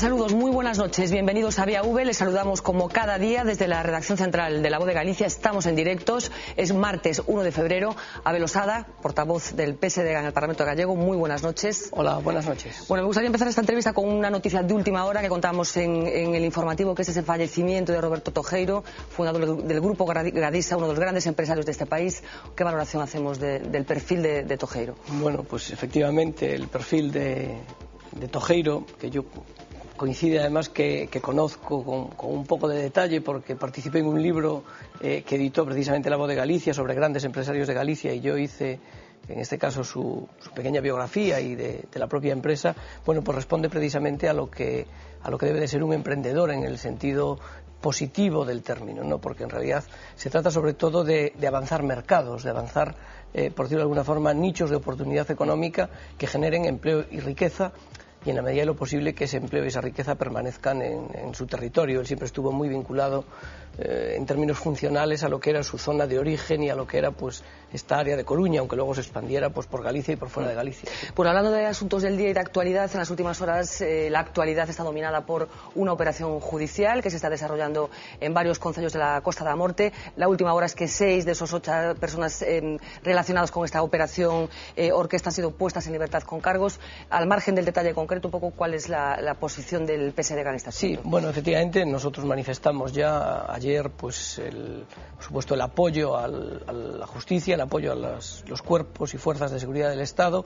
Saludos, muy buenas noches, bienvenidos a Vía V. Les saludamos como cada día desde la redacción central de La Voz de Galicia. Estamos en directos, es martes 1 de febrero. Abel Osada, portavoz del PSD en el Parlamento Gallego, muy buenas noches. Hola, buenas noches. Bueno, me gustaría empezar esta entrevista con una noticia de última hora que contamos en el informativo, que es ese fallecimiento de Roberto Tojeiro, fundador del Grupo Gradisa, uno de los grandes empresarios de este país. ¿Qué valoración hacemos del perfil de Tojeiro? Bueno, pues efectivamente el perfil de Tojeiro, que yo coincide además que conozco con un poco de detalle porque participé en un libro que editó precisamente La Voz de Galicia sobre grandes empresarios de Galicia y yo hice en este caso su pequeña biografía y de la propia empresa. Bueno, pues responde precisamente a lo que debe de ser un emprendedor en el sentido positivo del término, ¿no? Porque en realidad se trata sobre todo de avanzar mercados, de avanzar, por decirlo de alguna forma, nichos de oportunidad económica que generen empleo y riqueza, y en la medida de lo posible que ese empleo y esa riqueza permanezcan en su territorio. Él siempre estuvo muy vinculado en términos funcionales a lo que era su zona de origen y a lo que era pues esta área de Coruña, aunque luego se expandiera pues por Galicia y por fuera de Galicia. Pues hablando de asuntos del día y de actualidad, en las últimas horas la actualidad está dominada por una operación judicial que se está desarrollando en varios concellos de la Costa da Morte. La última hora es que 6 de esos 8 personas relacionadas con esta operación orquesta han sido puestas en libertad con cargos. Al margen del detalle concreto, un poco cuál es la posición del PSD en este asunto. Sí, bueno, efectivamente nosotros manifestamos ya ayer pues por supuesto el apoyo a la justicia, el apoyo a los cuerpos y fuerzas de seguridad del Estado.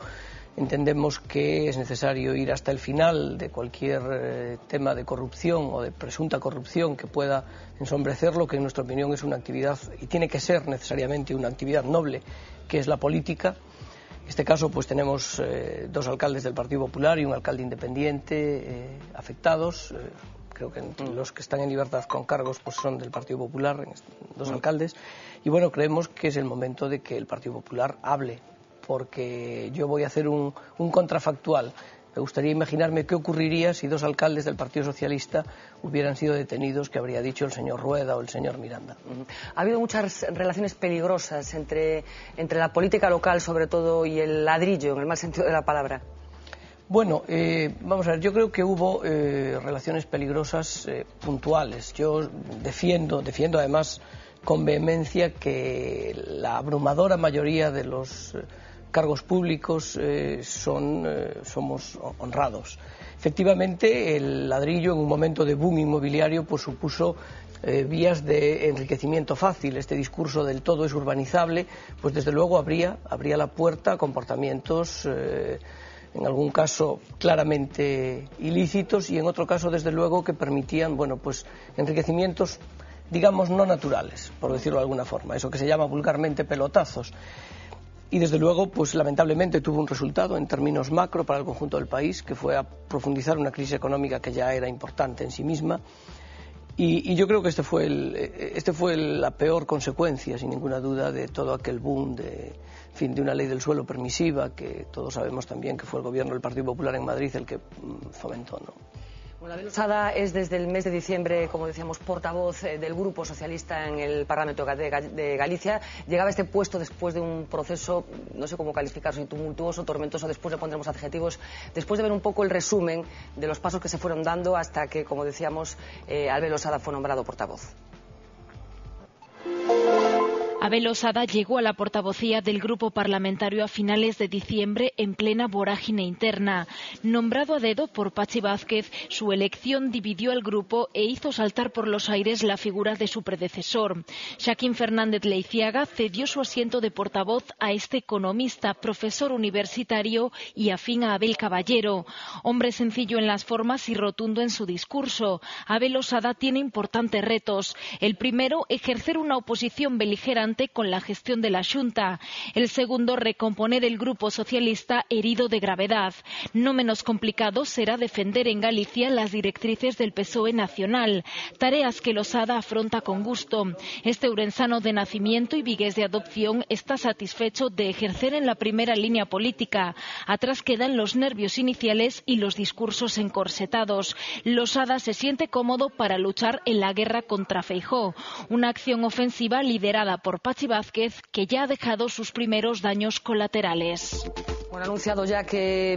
Entendemos que es necesario ir hasta el final de cualquier tema de corrupción o de presunta corrupción que pueda ensombrecerlo, que en nuestra opinión es una actividad y tiene que ser necesariamente una actividad noble, que es la política. En este caso pues tenemos 2 alcaldes del Partido Popular y un alcalde independiente afectados. Creo que los que están en libertad con cargos pues son del Partido Popular, 2 alcaldes. Y bueno, creemos que es el momento de que el Partido Popular hable, porque yo voy a hacer un contrafactual. Me gustaría imaginarme qué ocurriría si 2 alcaldes del Partido Socialista hubieran sido detenidos, que habría dicho el señor Rueda o el señor Miranda. Ha habido muchas relaciones peligrosas entre la política local, sobre todo, y el ladrillo, en el mal sentido de la palabra. Bueno, vamos a ver, yo creo que hubo relaciones peligrosas puntuales. Yo defiendo además con vehemencia que la abrumadora mayoría de los cargos públicos somos honrados. Efectivamente, el ladrillo en un momento de boom inmobiliario pues supuso vías de enriquecimiento fácil. Este discurso del todo es urbanizable, pues desde luego abría la puerta a comportamientos en algún caso claramente ilícitos y en otro caso desde luego que permitían pues enriquecimientos digamos no naturales, por decirlo de alguna forma, eso que se llama vulgarmente pelotazos. Y desde luego, pues lamentablemente tuvo un resultado en términos macro para el conjunto del país, que fue a profundizar una crisis económica que ya era importante en sí misma. Y yo creo que este fue la peor consecuencia, sin ninguna duda, de todo aquel boom de una ley del suelo permisiva, que todos sabemos también que fue el gobierno del Partido Popular en Madrid el que fomentó, ¿no? Bueno, Abel Osada es desde el mes de diciembre, como decíamos, portavoz del Grupo Socialista en el Parlamento de Galicia. Llegaba a este puesto después de un proceso, no sé cómo calificarlo, si tumultuoso, tormentoso, después le pondremos adjetivos, después de ver un poco el resumen de los pasos que se fueron dando hasta que, como decíamos, Abel Osada fue nombrado portavoz. Abel Osada llegó a la portavocía del grupo parlamentario a finales de diciembre en plena vorágine interna. Nombrado a dedo por Pachi Vázquez, su elección dividió al grupo e hizo saltar por los aires la figura de su predecesor. Xaquín Fernández Leiciaga cedió su asiento de portavoz a este economista, profesor universitario y afín a Abel Caballero. Hombre sencillo en las formas y rotundo en su discurso, Abel Osada tiene importantes retos. El primero, ejercer una oposición beligerante adelante con la gestión de la Xunta. El segundo, recomponer el Grupo Socialista herido de gravedad. No menos complicado será defender en Galicia las directrices del PSOE nacional, tareas que Losada afronta con gusto. Este ourensano de nacimiento y vigués de adopción está satisfecho de ejercer en la primera línea política. Atrás quedan los nervios iniciales y los discursos encorsetados. Losada se siente cómodo para luchar en la guerra contra Feijóo, una acción ofensiva liderada por Pachi Vázquez, que ya ha dejado sus primeros daños colaterales. Bueno, ha anunciado ya que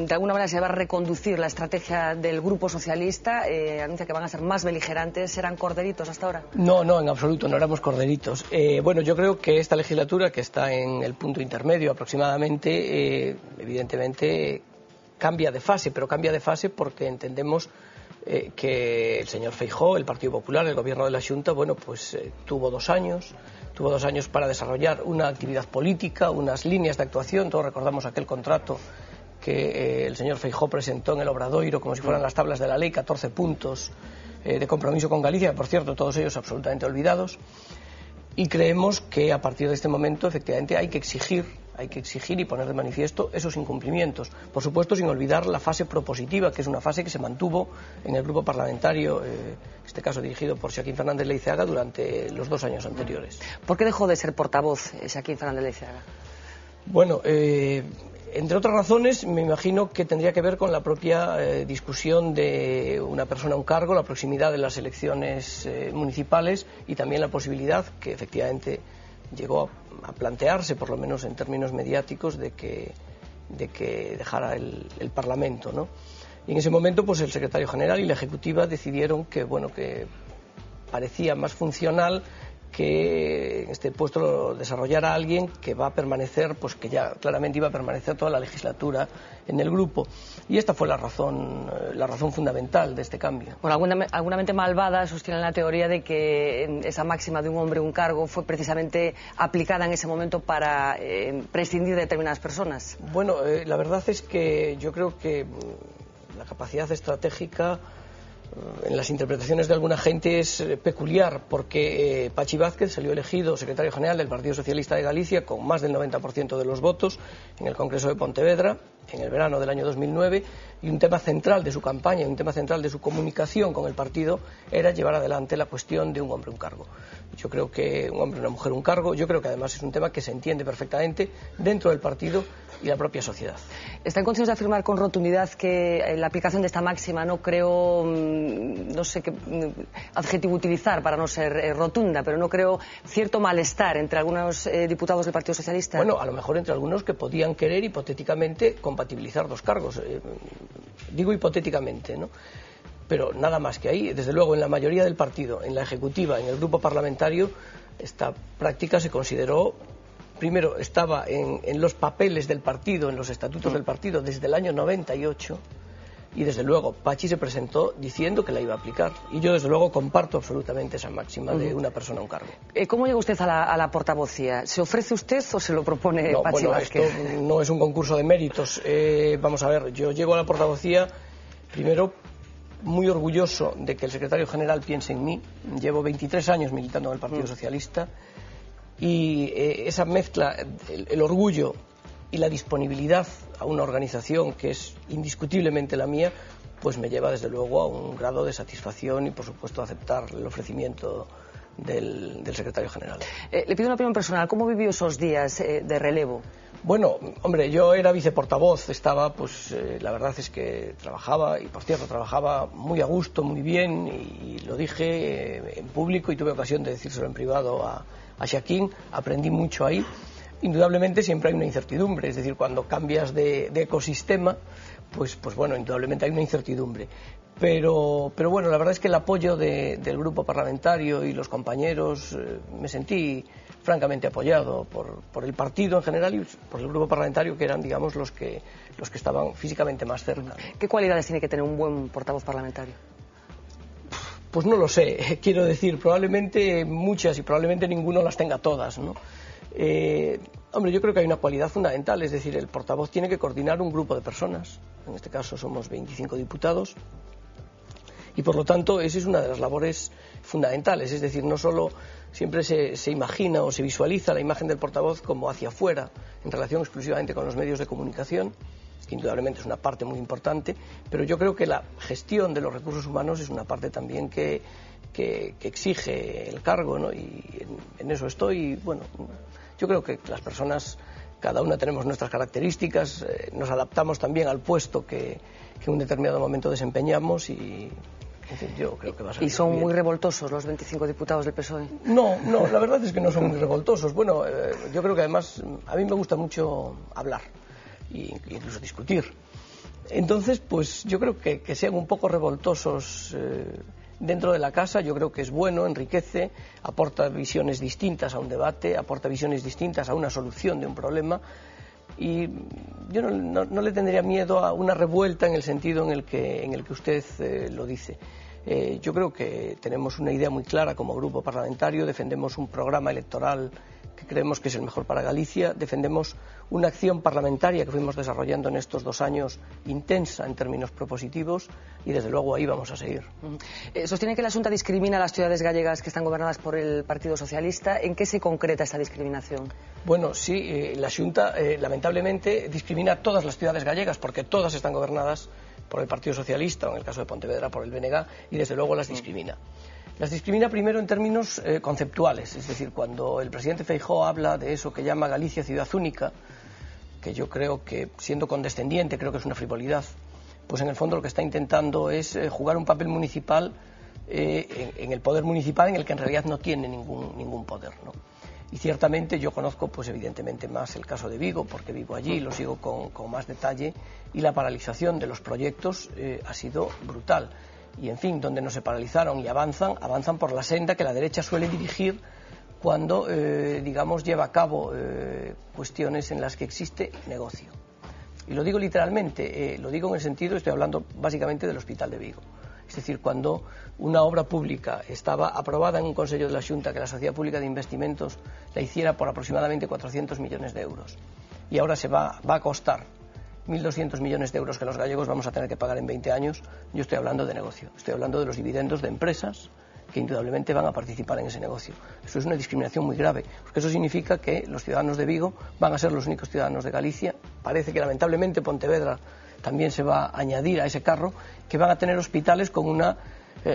de alguna manera se va a reconducir la estrategia del Grupo Socialista, anuncia que van a ser más beligerantes. ¿Eran corderitos hasta ahora? No, en absoluto, no éramos corderitos. Bueno, yo creo que esta legislatura, que está en el punto intermedio aproximadamente, evidentemente cambia de fase, pero cambia de fase porque entendemos que el señor Feijóo, el Partido Popular, el gobierno de la Xunta, bueno, pues tuvo 2 años para desarrollar una actividad política, unas líneas de actuación. Todos recordamos aquel contrato que el señor Feijóo presentó en el Obradoiro como si fueran las tablas de la ley, 14 puntos de compromiso con Galicia, por cierto, todos ellos absolutamente olvidados. Y creemos que a partir de este momento, efectivamente, hay que exigir y poner de manifiesto esos incumplimientos. Por supuesto, sin olvidar la fase propositiva, que es una fase que se mantuvo en el grupo parlamentario, en este caso dirigido por Xaquín Fernández Leiceaga, durante los 2 años anteriores. ¿Por qué dejó de ser portavoz Xaquín Fernández Leiceaga? Bueno, entre otras razones, me imagino que tendría que ver con la propia discusión de una persona a un cargo, la proximidad de las elecciones municipales y también la posibilidad que efectivamente llegó a plantearse, por lo menos en términos mediáticos, de que dejara el Parlamento, ¿no? Y en ese momento, pues el secretario general y la ejecutiva decidieron que parecía más funcional que en este puesto lo desarrollara alguien que va a permanecer, pues que ya claramente iba a permanecer toda la legislatura en el grupo. Y esta fue la razón fundamental de este cambio. Bueno, alguna mente malvada sostiene la teoría de que esa máxima de un hombre un cargo fue precisamente aplicada en ese momento para prescindir de determinadas personas. Bueno, la verdad es que yo creo que la capacidad estratégica en las interpretaciones de alguna gente es peculiar, porque Pachi Vázquez salió elegido secretario general del Partido Socialista de Galicia con más del 90% de los votos en el Congreso de Pontevedra en el verano del año 2009, y un tema central de su campaña, un tema central de su comunicación con el partido era llevar adelante la cuestión de un hombre un cargo. Yo creo que un hombre, una mujer un cargo, yo creo que además es un tema que se entiende perfectamente dentro del partido y la propia sociedad. ¿Está en condiciones de afirmar con rotundidad que la aplicación de esta máxima, no creo, no sé qué adjetivo utilizar para no ser rotunda, pero no creo cierto malestar entre algunos diputados del Partido Socialista? Bueno, a lo mejor entre algunos que podían querer hipotéticamente compatibilizar 2 cargos. Digo hipotéticamente, ¿no? Pero nada más que ahí. Desde luego, en la mayoría del partido, en la ejecutiva, en el grupo parlamentario, esta práctica se consideró, primero, estaba en los papeles del partido, en los estatutos del partido, desde el año 98, y desde luego Pachi se presentó diciendo que la iba a aplicar. Y yo, desde luego, comparto absolutamente esa máxima de una persona a un cargo. ¿Cómo llega usted a la portavocía? ¿Se ofrece usted o se lo propone Pachi Vázquez? Esto no es un concurso de méritos. Vamos a ver, yo llego a la portavocía, primero, muy orgulloso de que el secretario general piense en mí. Llevo 23 años militando en el Partido Socialista, y esa mezcla, el orgullo y la disponibilidad a una organización que es indiscutiblemente la mía, pues me lleva desde luego a un grado de satisfacción y, por supuesto, a aceptar el ofrecimiento del secretario general. Le pido una opinión personal. ¿Cómo vivió esos días de relevo? Bueno, hombre, yo era viceportavoz, estaba, pues la verdad es que trabajaba, y por cierto, trabajaba muy a gusto, muy bien, y lo dije en público y tuve ocasión de decírselo en privado a Xaquín. Aprendí mucho ahí. Indudablemente siempre hay una incertidumbre, es decir, cuando cambias de ecosistema, pues bueno, indudablemente hay una incertidumbre. Pero bueno, la verdad es que el apoyo del grupo parlamentario y los compañeros, me sentí francamente apoyado por el partido en general y por el grupo parlamentario, que eran, digamos, los que estaban físicamente más cerca. ¿Qué cualidades tiene que tener un buen portavoz parlamentario? Pues no lo sé, quiero decir, probablemente muchas y probablemente ninguno las tenga todas, ¿no? Hombre, yo creo que hay una cualidad fundamental, es decir, el portavoz tiene que coordinar un grupo de personas, en este caso somos 25 diputados, Y por lo tanto, esa es una de las labores fundamentales, es decir, no solo siempre se imagina o se visualiza la imagen del portavoz como hacia afuera, en relación exclusivamente con los medios de comunicación, que indudablemente es una parte muy importante, pero yo creo que la gestión de los recursos humanos es una parte también que exige el cargo, ¿no? Y en eso estoy. Y, bueno, yo creo que las personas, cada una tenemos nuestras características, nos adaptamos también al puesto que en un determinado momento desempeñamos y, en fin, yo creo que va a salir ¿Y son bien. muy revoltosos los 25 diputados del PSOE? No, la verdad es que no son muy revoltosos. Bueno, yo creo que además a mí me gusta mucho hablar e incluso discutir. Entonces, pues yo creo que sean un poco revoltosos dentro de la casa, yo creo que es bueno, enriquece, aporta visiones distintas a un debate, aporta visiones distintas a una solución de un problema, y yo no le tendría miedo a una revuelta en el sentido en el que usted lo dice. Yo creo que tenemos una idea muy clara como grupo parlamentario, defendemos un programa electoral que creemos que es el mejor para Galicia, defendemos una acción parlamentaria que fuimos desarrollando en estos 2 años intensa en términos propositivos y desde luego ahí vamos a seguir. Sostiene que la Xunta discrimina a las ciudades gallegas que están gobernadas por el Partido Socialista. ¿En qué se concreta esta discriminación? Bueno, sí, la Xunta lamentablemente discrimina a todas las ciudades gallegas porque todas están gobernadas por el Partido Socialista o en el caso de Pontevedra por el BNG y desde luego las discrimina. Las discrimina primero en términos conceptuales, es decir, cuando el presidente Feijóo habla de eso que llama Galicia ciudad única, que yo creo que, siendo condescendiente, creo que es una frivolidad, pues en el fondo lo que está intentando es jugar un papel municipal en el poder municipal en el que en realidad no tiene ningún poder, ¿no? Y ciertamente yo conozco, pues evidentemente, más el caso de Vigo, porque vivo allí, lo sigo con más detalle, y la paralización de los proyectos ha sido brutal. Y, en fin, donde no se paralizaron y avanzan por la senda que la derecha suele dirigir cuando, digamos, lleva a cabo cuestiones en las que existe negocio. Y lo digo literalmente, lo digo en el sentido, estoy hablando básicamente del Hospital de Vigo. Es decir, cuando una obra pública estaba aprobada en un Consejo de la Xunta que la Sociedad Pública de Investimentos la hiciera por aproximadamente 400 millones de euros y ahora va a costar 1.200 millones de euros que los gallegos vamos a tener que pagar en 20 años, yo estoy hablando de negocio, estoy hablando de los dividendos de empresas que indudablemente van a participar en ese negocio. Eso es una discriminación muy grave, porque eso significa que los ciudadanos de Vigo van a ser los únicos ciudadanos de Galicia. Parece que lamentablemente Pontevedra también se va a añadir a ese carro, que van a tener hospitales con una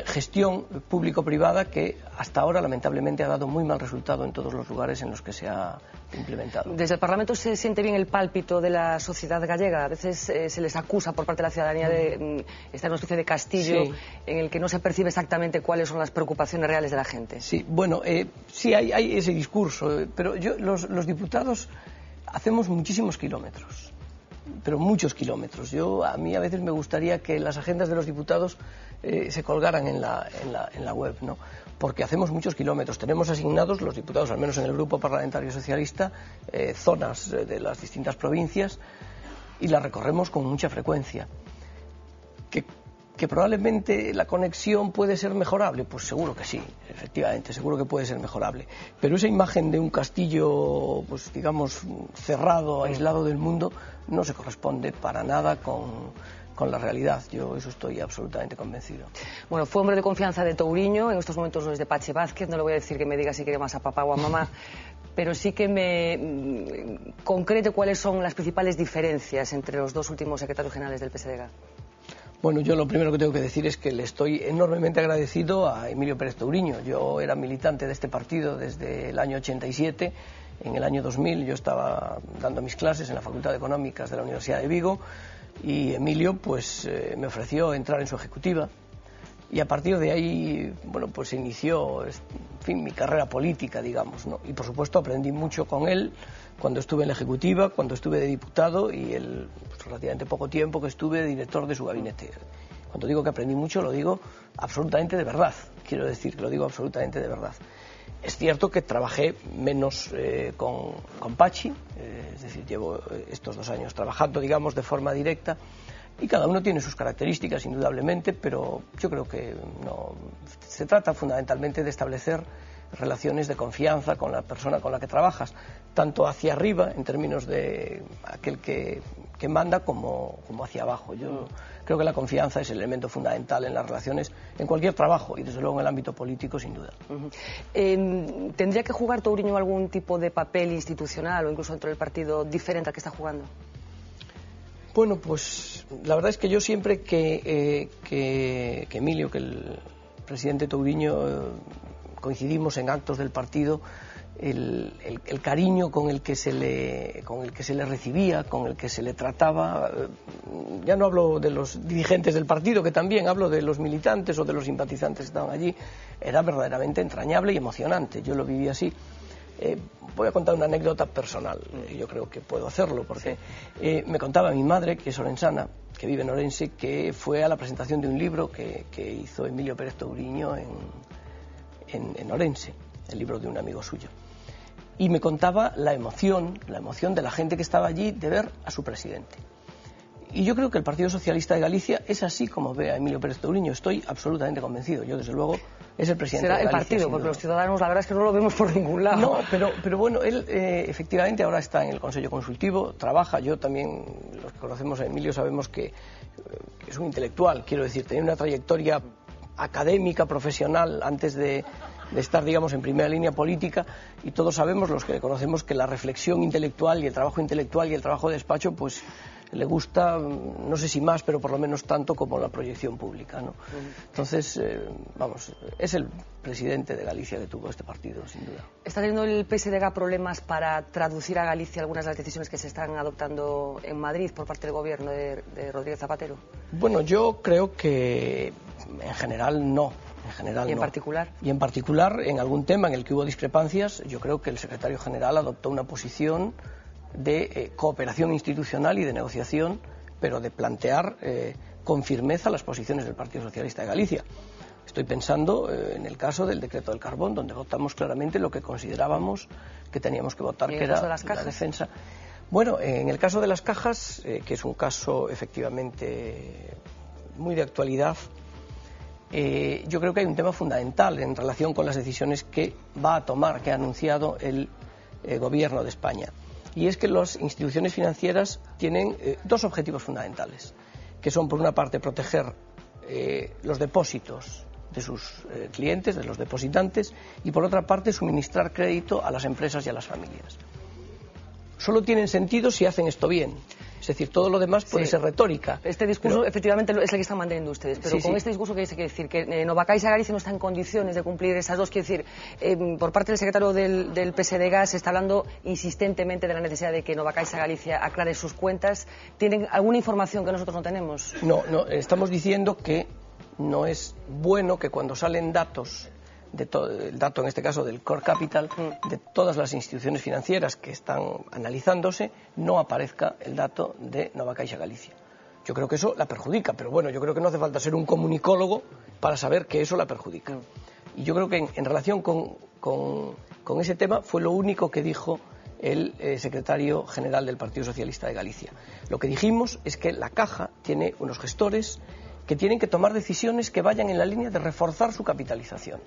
gestión público-privada que hasta ahora lamentablemente ha dado muy mal resultado en todos los lugares en los que se ha implementado. Desde el Parlamento se siente bien el pálpito de la sociedad gallega. A veces se les acusa por parte de la ciudadanía de estar en una especie de castillo, sí, en el que no se percibe exactamente cuáles son las preocupaciones reales de la gente. Sí, bueno, sí hay ese discurso, pero los diputados hacemos muchísimos kilómetros, pero muchos kilómetros. A mí a veces me gustaría que las agendas de los diputados se colgaran en la web, ¿no? Porque hacemos muchos kilómetros. Tenemos asignados los diputados, al menos en el Grupo Parlamentario Socialista, zonas de las distintas provincias y las recorremos con mucha frecuencia. ¿Que probablemente la conexión puede ser mejorable? Pues seguro que sí, efectivamente, seguro que puede ser mejorable. Pero esa imagen de un castillo, pues digamos, cerrado, aislado del mundo, no se corresponde para nada con la realidad. Yo eso estoy absolutamente convencido. Bueno, fue hombre de confianza de Touriño, en estos momentos no es de Pachi Vázquez, no le voy a decir que me diga si quiere más a papá o a mamá, pero sí que me concrete cuáles son las principales diferencias entre los dos últimos secretarios generales del PSDG. Bueno, yo lo primero que tengo que decir es que le estoy enormemente agradecido a Emilio Pérez Touriño. Yo era militante de este partido desde el año 87. En el año 2000 yo estaba dando mis clases en la Facultad de Económicas de la Universidad de Vigo y Emilio pues me ofreció entrar en su ejecutiva y a partir de ahí, bueno, pues se inició, en fin, mi carrera política, digamos, ¿no? Y por supuesto aprendí mucho con él cuando estuve en la ejecutiva, cuando estuve de diputado y el relativamente poco tiempo que estuve de director de su gabinete. Cuando digo que aprendí mucho, lo digo absolutamente de verdad. Quiero decir que lo digo absolutamente de verdad. Es cierto que trabajé menos con Pachi, es decir, llevo estos 2 años trabajando, digamos, de forma directa, y cada uno tiene sus características, indudablemente, pero yo creo que no. Se trata fundamentalmente de establecer relaciones de confianza con la persona con la que trabajas, tanto hacia arriba, en términos de aquel que manda, como hacia abajo. Yo creo que la confianza es el elemento fundamental en las relaciones, en cualquier trabajo, y desde luego en el ámbito político, sin duda. ¿Tendría que jugar Touriño algún tipo de papel institucional o incluso dentro del partido diferente al que está jugando? Bueno, pues la verdad es que yo siempre que Emilio, que el presidente Touriño, coincidimos en actos del partido, el cariño con el que se le recibía, con el que se le trataba, ya no hablo de los dirigentes del partido, que también hablo de los militantes o de los simpatizantes que estaban allí, era verdaderamente entrañable y emocionante. Yo lo viví así. Voy a contar una anécdota personal, yo creo que puedo hacerlo, porque me contaba mi madre, que es orensana, que vive en Orense, que fue a la presentación de un libro que hizo Emilio Pérez Touriño en Orense, el libro de un amigo suyo. Y me contaba la emoción de la gente que estaba allí de ver a su presidente. Y yo creo que el Partido Socialista de Galicia es así como ve a Emilio Pérez Touriño. Estoy absolutamente convencido. Yo, desde luego, es el presidente de Galicia. Será el partido, porque los ciudadanos, la verdad es que no lo vemos por ningún lado. No, pero bueno, él efectivamente ahora está en el Consejo Consultivo, trabaja. Yo también, los que conocemos a Emilio, sabemos que es un intelectual. Quiero decir, tenía una trayectoria académica, profesional, antes de estar, digamos, en primera línea política, y todos sabemos, los que conocemos, que la reflexión intelectual y el trabajo intelectual y el trabajo de despacho, pues le gusta, no sé si más, pero por lo menos tanto como la proyección pública, ¿no? Entonces, vamos, es el presidente de Galicia que tuvo este partido, sin duda. ¿Está teniendo el PSDG problemas para traducir a Galicia algunas de las decisiones que se están adoptando en Madrid por parte del gobierno de Rodríguez Zapatero? Bueno, yo creo que en general no. ¿Y en particular? Y en particular, en algún tema en el que hubo discrepancias, yo creo que el secretario general adoptó una posición de cooperación institucional y de negociación, pero de plantear con firmeza las posiciones del Partido Socialista de Galicia. Estoy pensando en el caso del decreto del carbón, donde votamos claramente lo que considerábamos que teníamos que votar, que era la defensa. Bueno, en el caso de las cajas, que es un caso efectivamente muy de actualidad, yo creo que hay un tema fundamental en relación con las decisiones que va a tomar, que ha anunciado el Gobierno de España. Y es que las instituciones financieras tienen dos objetivos fundamentales, que son, por una parte, proteger los depósitos de sus clientes, de los depositantes, y por otra parte, suministrar crédito a las empresas y a las familias. Solo tienen sentido si hacen esto bien. Es decir, todo lo demás puede ser retórica. Este discurso, efectivamente, es el que están manteniendo ustedes. Pero con este discurso, ¿qué quiere decir? Que Novacaixa Galicia no está en condiciones de cumplir esas dos. Quiere decir, por parte del secretario del PSDG se está hablando insistentemente de la necesidad de que Novacaixa Galicia aclare sus cuentas. ¿Tienen alguna información que nosotros no tenemos? No, estamos diciendo que no es bueno que cuando salen datos, el dato en este caso del core capital, de todas las instituciones financieras que están analizándose, no aparezca el dato de Novacaixa Galicia. Yo creo que eso la perjudica, pero bueno, yo creo que no hace falta ser un comunicólogo para saber que eso la perjudica. Y yo creo que en relación con ese tema fue lo único que dijo el secretario general del Partido Socialista de Galicia. Lo que dijimos es que la Caja tiene unos gestores que tienen que tomar decisiones que vayan en la línea de reforzar su capitalización,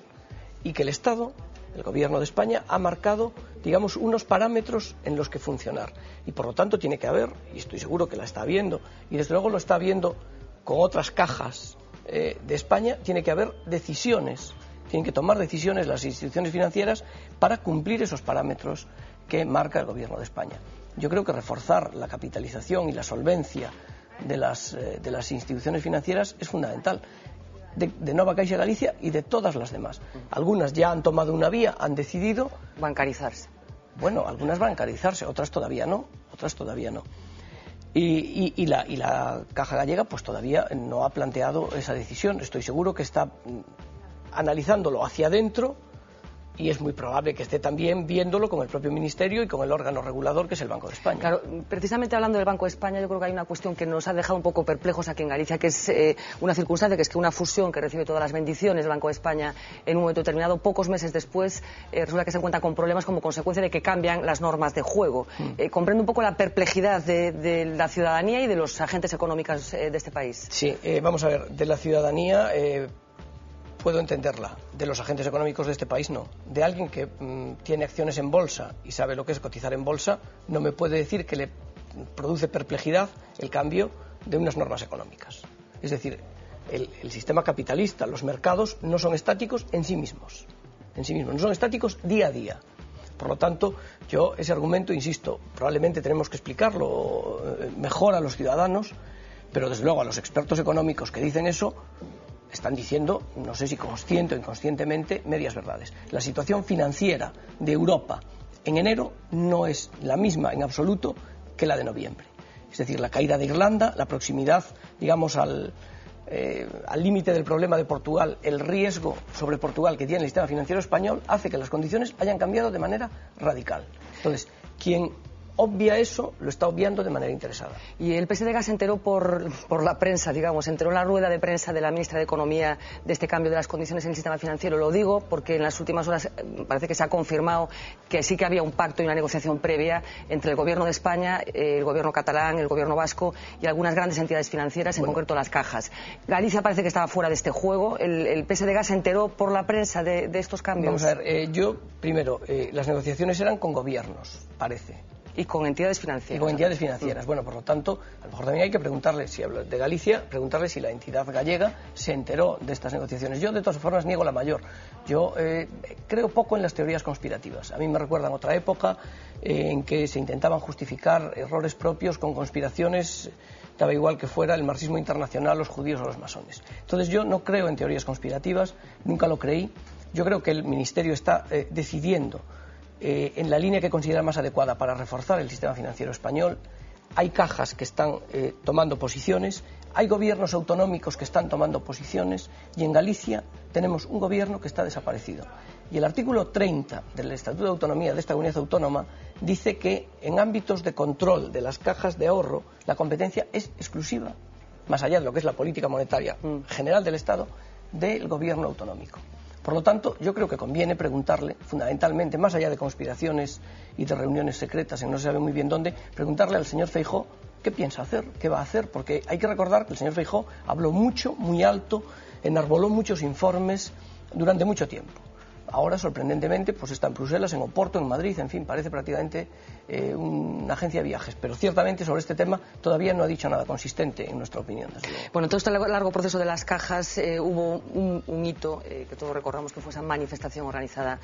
y que el Estado, el Gobierno de España, ha marcado, digamos, unos parámetros en los que funcionar. Y por lo tanto tiene que haber, y estoy seguro que la está viendo, y desde luego lo está viendo con otras cajas de España, tiene que haber decisiones, tienen que tomar decisiones las instituciones financieras para cumplir esos parámetros que marca el Gobierno de España. Yo creo que reforzar la capitalización y la solvencia de las instituciones financieras es fundamental. De Novacaixa Galicia y de todas las demás. Algunas ya han tomado una vía, han decidido bancarizarse. Bueno, algunas bancarizarse, otras todavía no. Y la Caja Gallega pues todavía no ha planteado esa decisión. Estoy seguro que está analizándolo hacia adentro, y es muy probable que esté también viéndolo con el propio Ministerio y con el órgano regulador, que es el Banco de España. Claro, precisamente hablando del Banco de España, yo creo que hay una cuestión que nos ha dejado un poco perplejos aquí en Galicia, que es una circunstancia, que es que una fusión que recibe todas las bendiciones del Banco de España en un momento determinado, pocos meses después, resulta que se encuentra con problemas como consecuencia de que cambian las normas de juego. Comprende un poco la perplejidad de la ciudadanía y de los agentes económicos de este país. Sí, vamos a ver, de la ciudadanía... puedo entenderla. De los agentes económicos de este país, no. De alguien que tiene acciones en bolsa y sabe lo que es cotizar en bolsa, no me puede decir que le produce perplejidad el cambio de unas normas económicas. Es decir, el sistema capitalista, los mercados, no son estáticos en sí mismos. No son estáticos día a día. Por lo tanto, yo ese argumento, insisto, probablemente tenemos que explicarlo mejor a los ciudadanos, pero desde luego a los expertos económicos que dicen eso están diciendo, no sé si consciente o inconscientemente, medias verdades. La situación financiera de Europa en enero no es la misma en absoluto que la de noviembre. Es decir, la caída de Irlanda, la proximidad, digamos, al límite del problema de Portugal, el riesgo sobre Portugal que tiene el sistema financiero español hace que las condiciones hayan cambiado de manera radical. Entonces, quien obvia eso, lo está obviando de manera interesada. Y el PSDG se enteró por la prensa, digamos, se enteró en la rueda de prensa de la ministra de Economía de este cambio de las condiciones en el sistema financiero. Lo digo porque en las últimas horas parece que se ha confirmado que sí que había un pacto y una negociación previa entre el Gobierno de España, el Gobierno catalán, el Gobierno vasco y algunas grandes entidades financieras, en concreto las cajas. Galicia parece que estaba fuera de este juego. ¿El PSDG se enteró por la prensa de estos cambios? Vamos a ver, yo, primero, las negociaciones eran con gobiernos, parece. Y con entidades financieras. Y con entidades financieras. Bueno, por lo tanto, a lo mejor también hay que preguntarle, si hablo de Galicia, preguntarle si la entidad gallega se enteró de estas negociaciones. Yo, de todas formas, niego la mayor. Yo creo poco en las teorías conspirativas. A mí me recuerdan otra época en que se intentaban justificar errores propios con conspiraciones, daba igual que fuera el marxismo internacional, los judíos o los masones. Entonces, yo no creo en teorías conspirativas, nunca lo creí. Yo creo que el Ministerio está decidiendo en la línea que considera más adecuada para reforzar el sistema financiero español. Hay cajas que están tomando posiciones, hay gobiernos autonómicos que están tomando posiciones y en Galicia tenemos un gobierno que está desaparecido. Y el artículo 30 del Estatuto de Autonomía de esta comunidad autónoma dice que en ámbitos de control de las cajas de ahorro la competencia es exclusiva, más allá de lo que es la política monetaria general del Estado, del gobierno autonómico. Por lo tanto, yo creo que conviene preguntarle, fundamentalmente, más allá de conspiraciones y de reuniones secretas en no se sabe muy bien dónde, preguntarle al señor Feijóo qué piensa hacer, qué va a hacer, porque hay que recordar que el señor Feijóo habló mucho, muy alto, enarboló muchos informes durante mucho tiempo. Ahora, sorprendentemente, pues está en Bruselas, en Oporto, en Madrid, en fin, parece prácticamente una agencia de viajes. Pero ciertamente sobre este tema todavía no ha dicho nada consistente, en nuestra opinión. Bueno, en todo este largo proceso de las cajas hubo un hito que todos recordamos, que fue esa manifestación organizada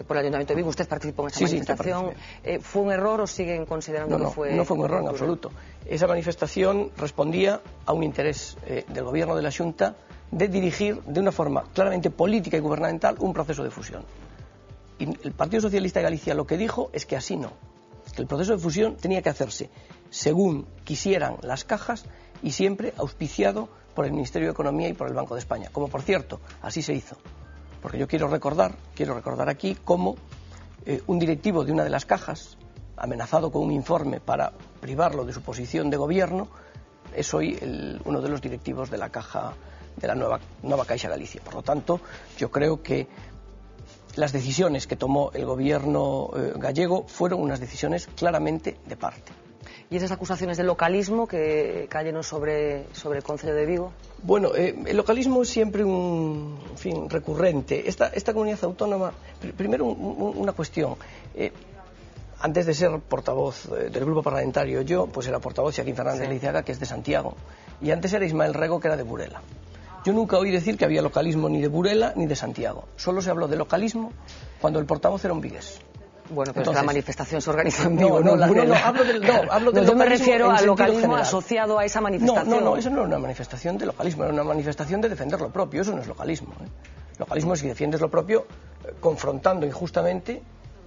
por el Ayuntamiento de Vigo. ¿Usted participó en esa manifestación? ¿Fue un error o siguen considerando que fue...? No fue un error en absoluto. Esa manifestación respondía a un interés del Gobierno de la Xunta de dirigir de una forma claramente política y gubernamental un proceso de fusión. Y el Partido Socialista de Galicia lo que dijo es que así no, que el proceso de fusión tenía que hacerse según quisieran las cajas y siempre auspiciado por el Ministerio de Economía y por el Banco de España, como por cierto, así se hizo. Porque yo quiero recordar aquí cómo un directivo de una de las cajas, amenazado con un informe para privarlo de su posición de gobierno, es hoy uno de los directivos de la caja, de la nueva Caixa Galicia. Por lo tanto, yo creo que las decisiones que tomó el gobierno gallego fueron unas decisiones claramente de parte. ¿Y esas acusaciones de localismo que cayeron sobre el Concello de Vigo? Bueno, el localismo es siempre recurrente. Esta comunidad autónoma, primero una cuestión. Antes de ser portavoz del grupo parlamentario, yo pues era portavoz de Joaquín Fernández Leizaga, que es de Santiago, y antes era Ismael Rego, que era de Burela. Yo nunca oí decir que había localismo ni de Burela ni de Santiago. Solo se habló de localismo cuando el portavoz era un vigués. Bueno, pero entonces, la manifestación se organizó en Vigo. Hablo del yo me refiero al localismo asociado a esa manifestación. No, eso no era una manifestación de localismo, era una manifestación de defender lo propio. Eso no es localismo. Localismo es si defiendes lo propio confrontando injustamente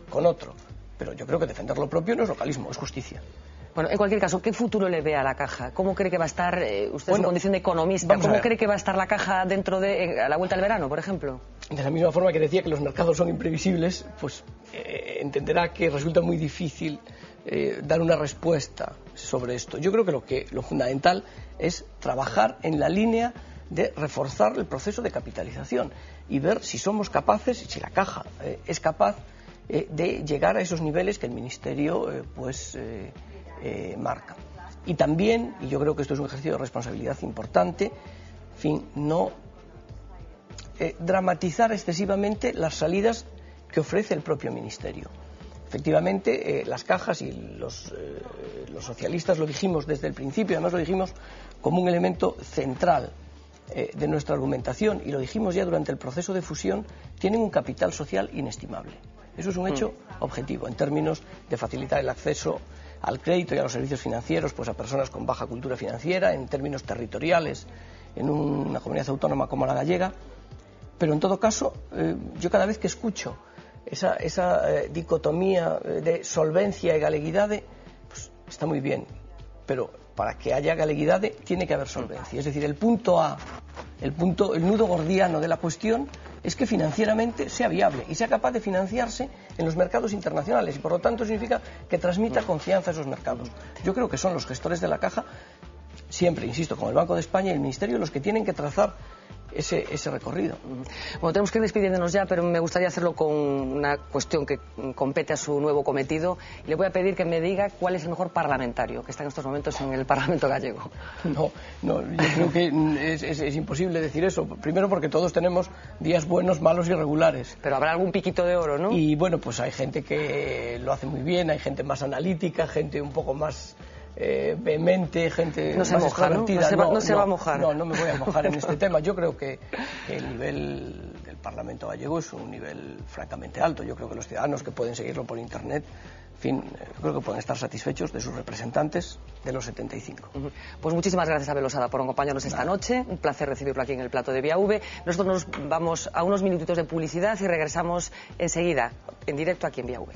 con otro. Pero yo creo que defender lo propio no es localismo, es justicia. Bueno, en cualquier caso, ¿qué futuro le ve a la Caja? ¿Cómo cree que va a estar, usted en su condición de economista, cómo cree que va a estar la Caja a la vuelta del verano, por ejemplo? De la misma forma que decía que los mercados son imprevisibles, pues entenderá que resulta muy difícil dar una respuesta sobre esto. Yo creo que lo fundamental es trabajar en la línea de reforzar el proceso de capitalización y ver si somos capaces, si la Caja es capaz de llegar a esos niveles que el Ministerio marca. Y también, y yo creo que esto es un ejercicio de responsabilidad importante, no dramatizar excesivamente las salidas que ofrece el propio Ministerio. Efectivamente, las cajas, y los socialistas lo dijimos desde el principio, además lo dijimos como un elemento central de nuestra argumentación, y lo dijimos ya durante el proceso de fusión, tienen un capital social inestimable. Eso es un hecho objetivo, en términos de facilitar el acceso al crédito y a los servicios financieros pues a personas con baja cultura financiera, en términos territoriales, en una comunidad autónoma como la gallega. Pero en todo caso, yo cada vez que escucho esa dicotomía de solvencia y galeguidade, pues está muy bien, pero para que haya galeguidade tiene que haber solvencia. Es decir, el punto A, el nudo gordiano de la cuestión es que financieramente sea viable y sea capaz de financiarse en los mercados internacionales, y por lo tanto significa que transmita confianza a esos mercados. Yo creo que son los gestores de la caja, siempre, insisto, como el Banco de España y el Ministerio, los que tienen que trazar ese recorrido. Bueno, tenemos que ir despidiéndonos ya, pero me gustaría hacerlo con una cuestión que compete a su nuevo cometido. Y le voy a pedir que me diga cuál es el mejor parlamentario que está en estos momentos en el Parlamento gallego. No, yo creo que es imposible decir eso. Primero porque todos tenemos días buenos, malos y regulares. Pero habrá algún piquito de oro, ¿no? Y bueno, pues hay gente que lo hace muy bien, hay gente más analítica, gente un poco más vehemente, gente no se más moja, extrovertida. No se va a mojar. No me voy a mojar en este tema. Yo creo que el nivel del Parlamento gallego es un nivel francamente alto. Yo creo que los ciudadanos que pueden seguirlo por Internet, en fin, creo que pueden estar satisfechos de sus representantes de los 75. Pues muchísimas gracias a Abel Osada por acompañarnos esta noche. Un placer recibirlo aquí en el plato de Vía V. Nosotros nos vamos a unos minutitos de publicidad y regresamos enseguida, en directo aquí en Vía V.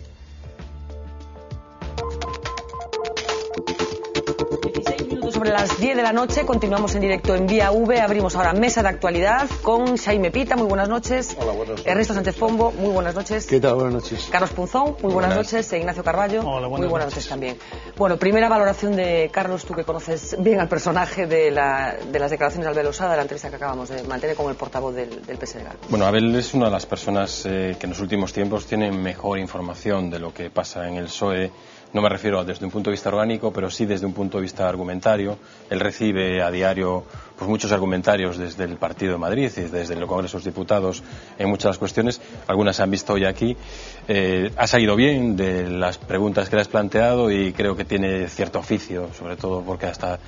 Sobre las 10 de la noche continuamos en directo en Vía V. Abrimos ahora mesa de actualidad con Xaime Pita, muy buenas noches. Hola, buenas noches. Ernesto Sánchez Pombo, muy buenas noches. ¿Qué tal? Buenas noches. Carlos Punzón, muy buenas noches. E Ignacio Carballo, muy buenas noches también. Bueno, primera valoración de Carlos, tú que conoces bien al personaje de las declaraciones de Abel Osada, de la entrevista que acabamos de mantener como el portavoz del PSDG. Bueno, Abel es una de las personas que en los últimos tiempos tienen mejor información de lo que pasa en el PSOE. No me refiero desde un punto de vista orgánico, pero sí desde un punto de vista argumentario. Él recibe a diario pues muchos argumentarios desde el Partido de Madrid y desde el Congreso de los Diputados en muchas de las cuestiones. Algunas se han visto hoy aquí. Ha salido bien de las preguntas que le has planteado y creo que tiene cierto oficio, sobre todo porque hasta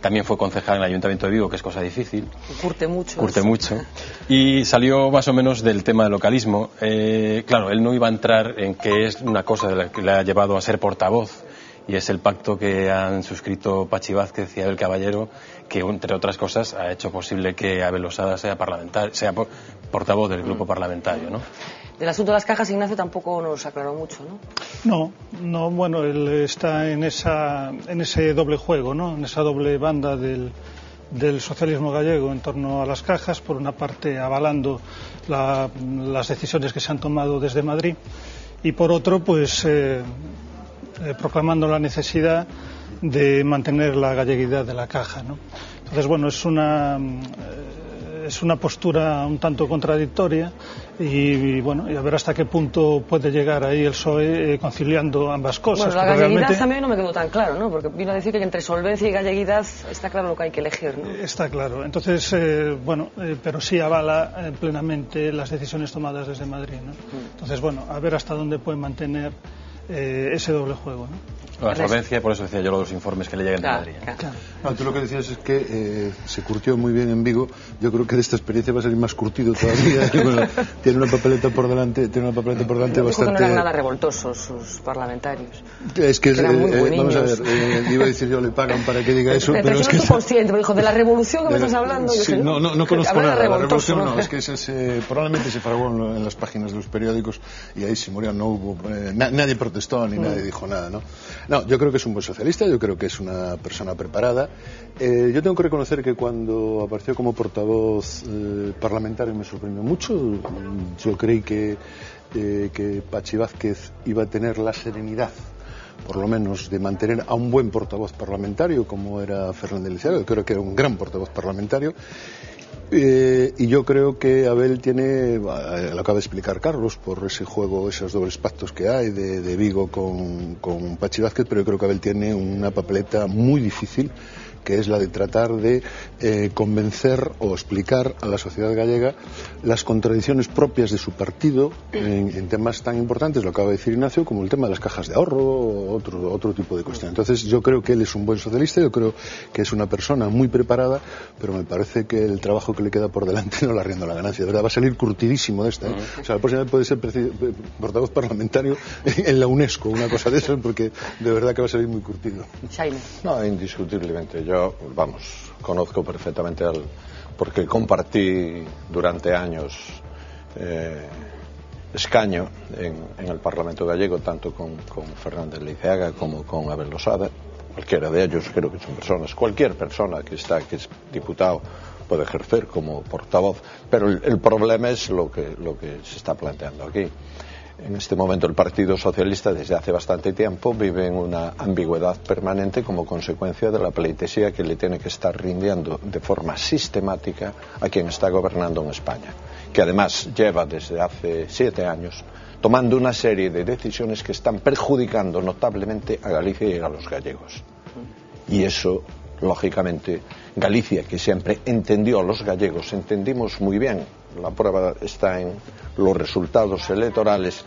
también fue concejal en el Ayuntamiento de Vigo, que es cosa difícil. Curte mucho. Curte mucho. Y salió más o menos del tema del localismo. Claro, él no iba a entrar en que es una cosa de la que le ha llevado a ser portavoz, y es el pacto que han suscrito Pachi Vázquez y Abel Caballero, que entre otras cosas ha hecho posible que Abel Osada sea portavoz del grupo parlamentario, ¿no? Del asunto de las cajas, Ignacio tampoco nos aclaró mucho, ¿no? No, bueno, él está en ese doble juego, ¿no? En esa doble banda del socialismo gallego en torno a las cajas, por una parte avalando las decisiones que se han tomado desde Madrid, y por otro, pues proclamando la necesidad de mantener la galleguidad de la caja, ¿no? Entonces, bueno, es una postura un tanto contradictoria y bueno, y a ver hasta qué punto puede llegar ahí el PSOE conciliando ambas cosas. Bueno, la galleguidad también no me quedó tan claro, ¿no? Porque vino a decir que entre solvencia y galleguidad está claro lo que hay que elegir, ¿no? Está claro. Entonces, pero sí avala plenamente las decisiones tomadas desde Madrid, ¿no? Entonces, bueno, a ver hasta dónde puede mantener ese doble juego, ¿no? La solvencia, por eso decía yo los informes que le llegan de Madrid. Claro. No, tú lo que decías es que se curtió muy bien en Vigo. Yo creo que de esta experiencia va a salir más curtido todavía. Bueno, tiene una papeleta por delante bastante. No eran nada revoltosos sus parlamentarios. Es que eran muy vamos a ver, iba a decir yo le pagan para que diga eso, pero es que consciente, me dijo, de la revolución que me estás hablando. Sí, no conozco nada. La revolución ¿no? Es que probablemente se fragó en las páginas de los periódicos y ahí se murió, no hubo, nadie protestó ni nadie dijo nada, ¿no? No, yo creo que es un buen socialista, yo creo que es una persona preparada. Yo tengo que reconocer que cuando apareció como portavoz parlamentario me sorprendió mucho. Yo creí que Pachi Vázquez iba a tener la serenidad, por lo menos, de mantener a un buen portavoz parlamentario como era Fernández Lisiaga. Yo creo que era un gran portavoz parlamentario. Y yo creo que Abel tiene, lo acaba de explicar Carlos, por ese juego, esos dobles pactos que hay de Vigo con Pachi Vázquez, pero yo creo que Abel tiene una papeleta muy difícil que es la de tratar de convencer o explicar a la sociedad gallega las contradicciones propias de su partido en temas tan importantes, lo acaba de decir Ignacio, como el tema de las cajas de ahorro o otro tipo de cuestión. Entonces yo creo que él es un buen socialista, yo creo que es una persona muy preparada, pero me parece que el trabajo que le queda por delante no le arriendo la ganancia. De verdad, va a salir curtidísimo de esta. O sea, la próxima vez puede ser portavoz parlamentario en la UNESCO, una cosa de esas, porque de verdad que va a salir muy curtido. Jaime. No, indiscutiblemente. Yo, conozco perfectamente porque compartí durante años escaño en el Parlamento gallego, tanto con Fernández Leiceaga como con Abel Losada. Cualquiera de ellos creo que son personas, cualquier persona que es diputado puede ejercer como portavoz, pero el problema es lo que se está planteando aquí. En este momento el Partido Socialista desde hace bastante tiempo vive en una ambigüedad permanente como consecuencia de la pleitesía que le tiene que estar rindiendo de forma sistemática a quien está gobernando en España, que además lleva desde hace 7 años tomando una serie de decisiones que están perjudicando notablemente a Galicia y a los gallegos. Y eso, lógicamente, Galicia, que siempre entendió a los gallegos, entendimos muy bien, la prueba está en los resultados electorales,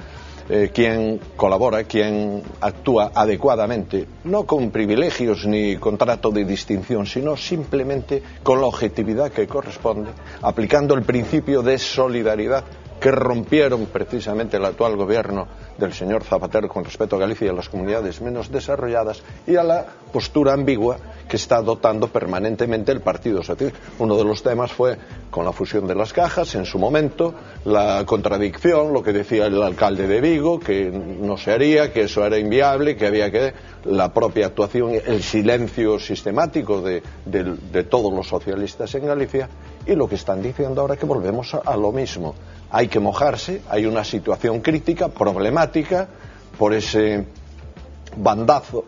quien colabora, quien actúa adecuadamente, no con privilegios ni con trato de distinción, sino simplemente con la objetividad que corresponde, aplicando el principio de solidaridad que rompieron precisamente el actual gobierno del señor Zapatero con respecto a Galicia y a las comunidades menos desarrolladas, y a la postura ambigua que está adoptando permanentemente el Partido Socialista. Uno de los temas fue con la fusión de las cajas, en su momento, la contradicción, lo que decía el alcalde de Vigo, que no se haría, que eso era inviable, que había que... la propia actuación, el silencio sistemático de todos los socialistas en Galicia, y lo que están diciendo ahora es que volvemos a lo mismo. Hay que mojarse, hay una situación crítica, problemática, por ese bandazo,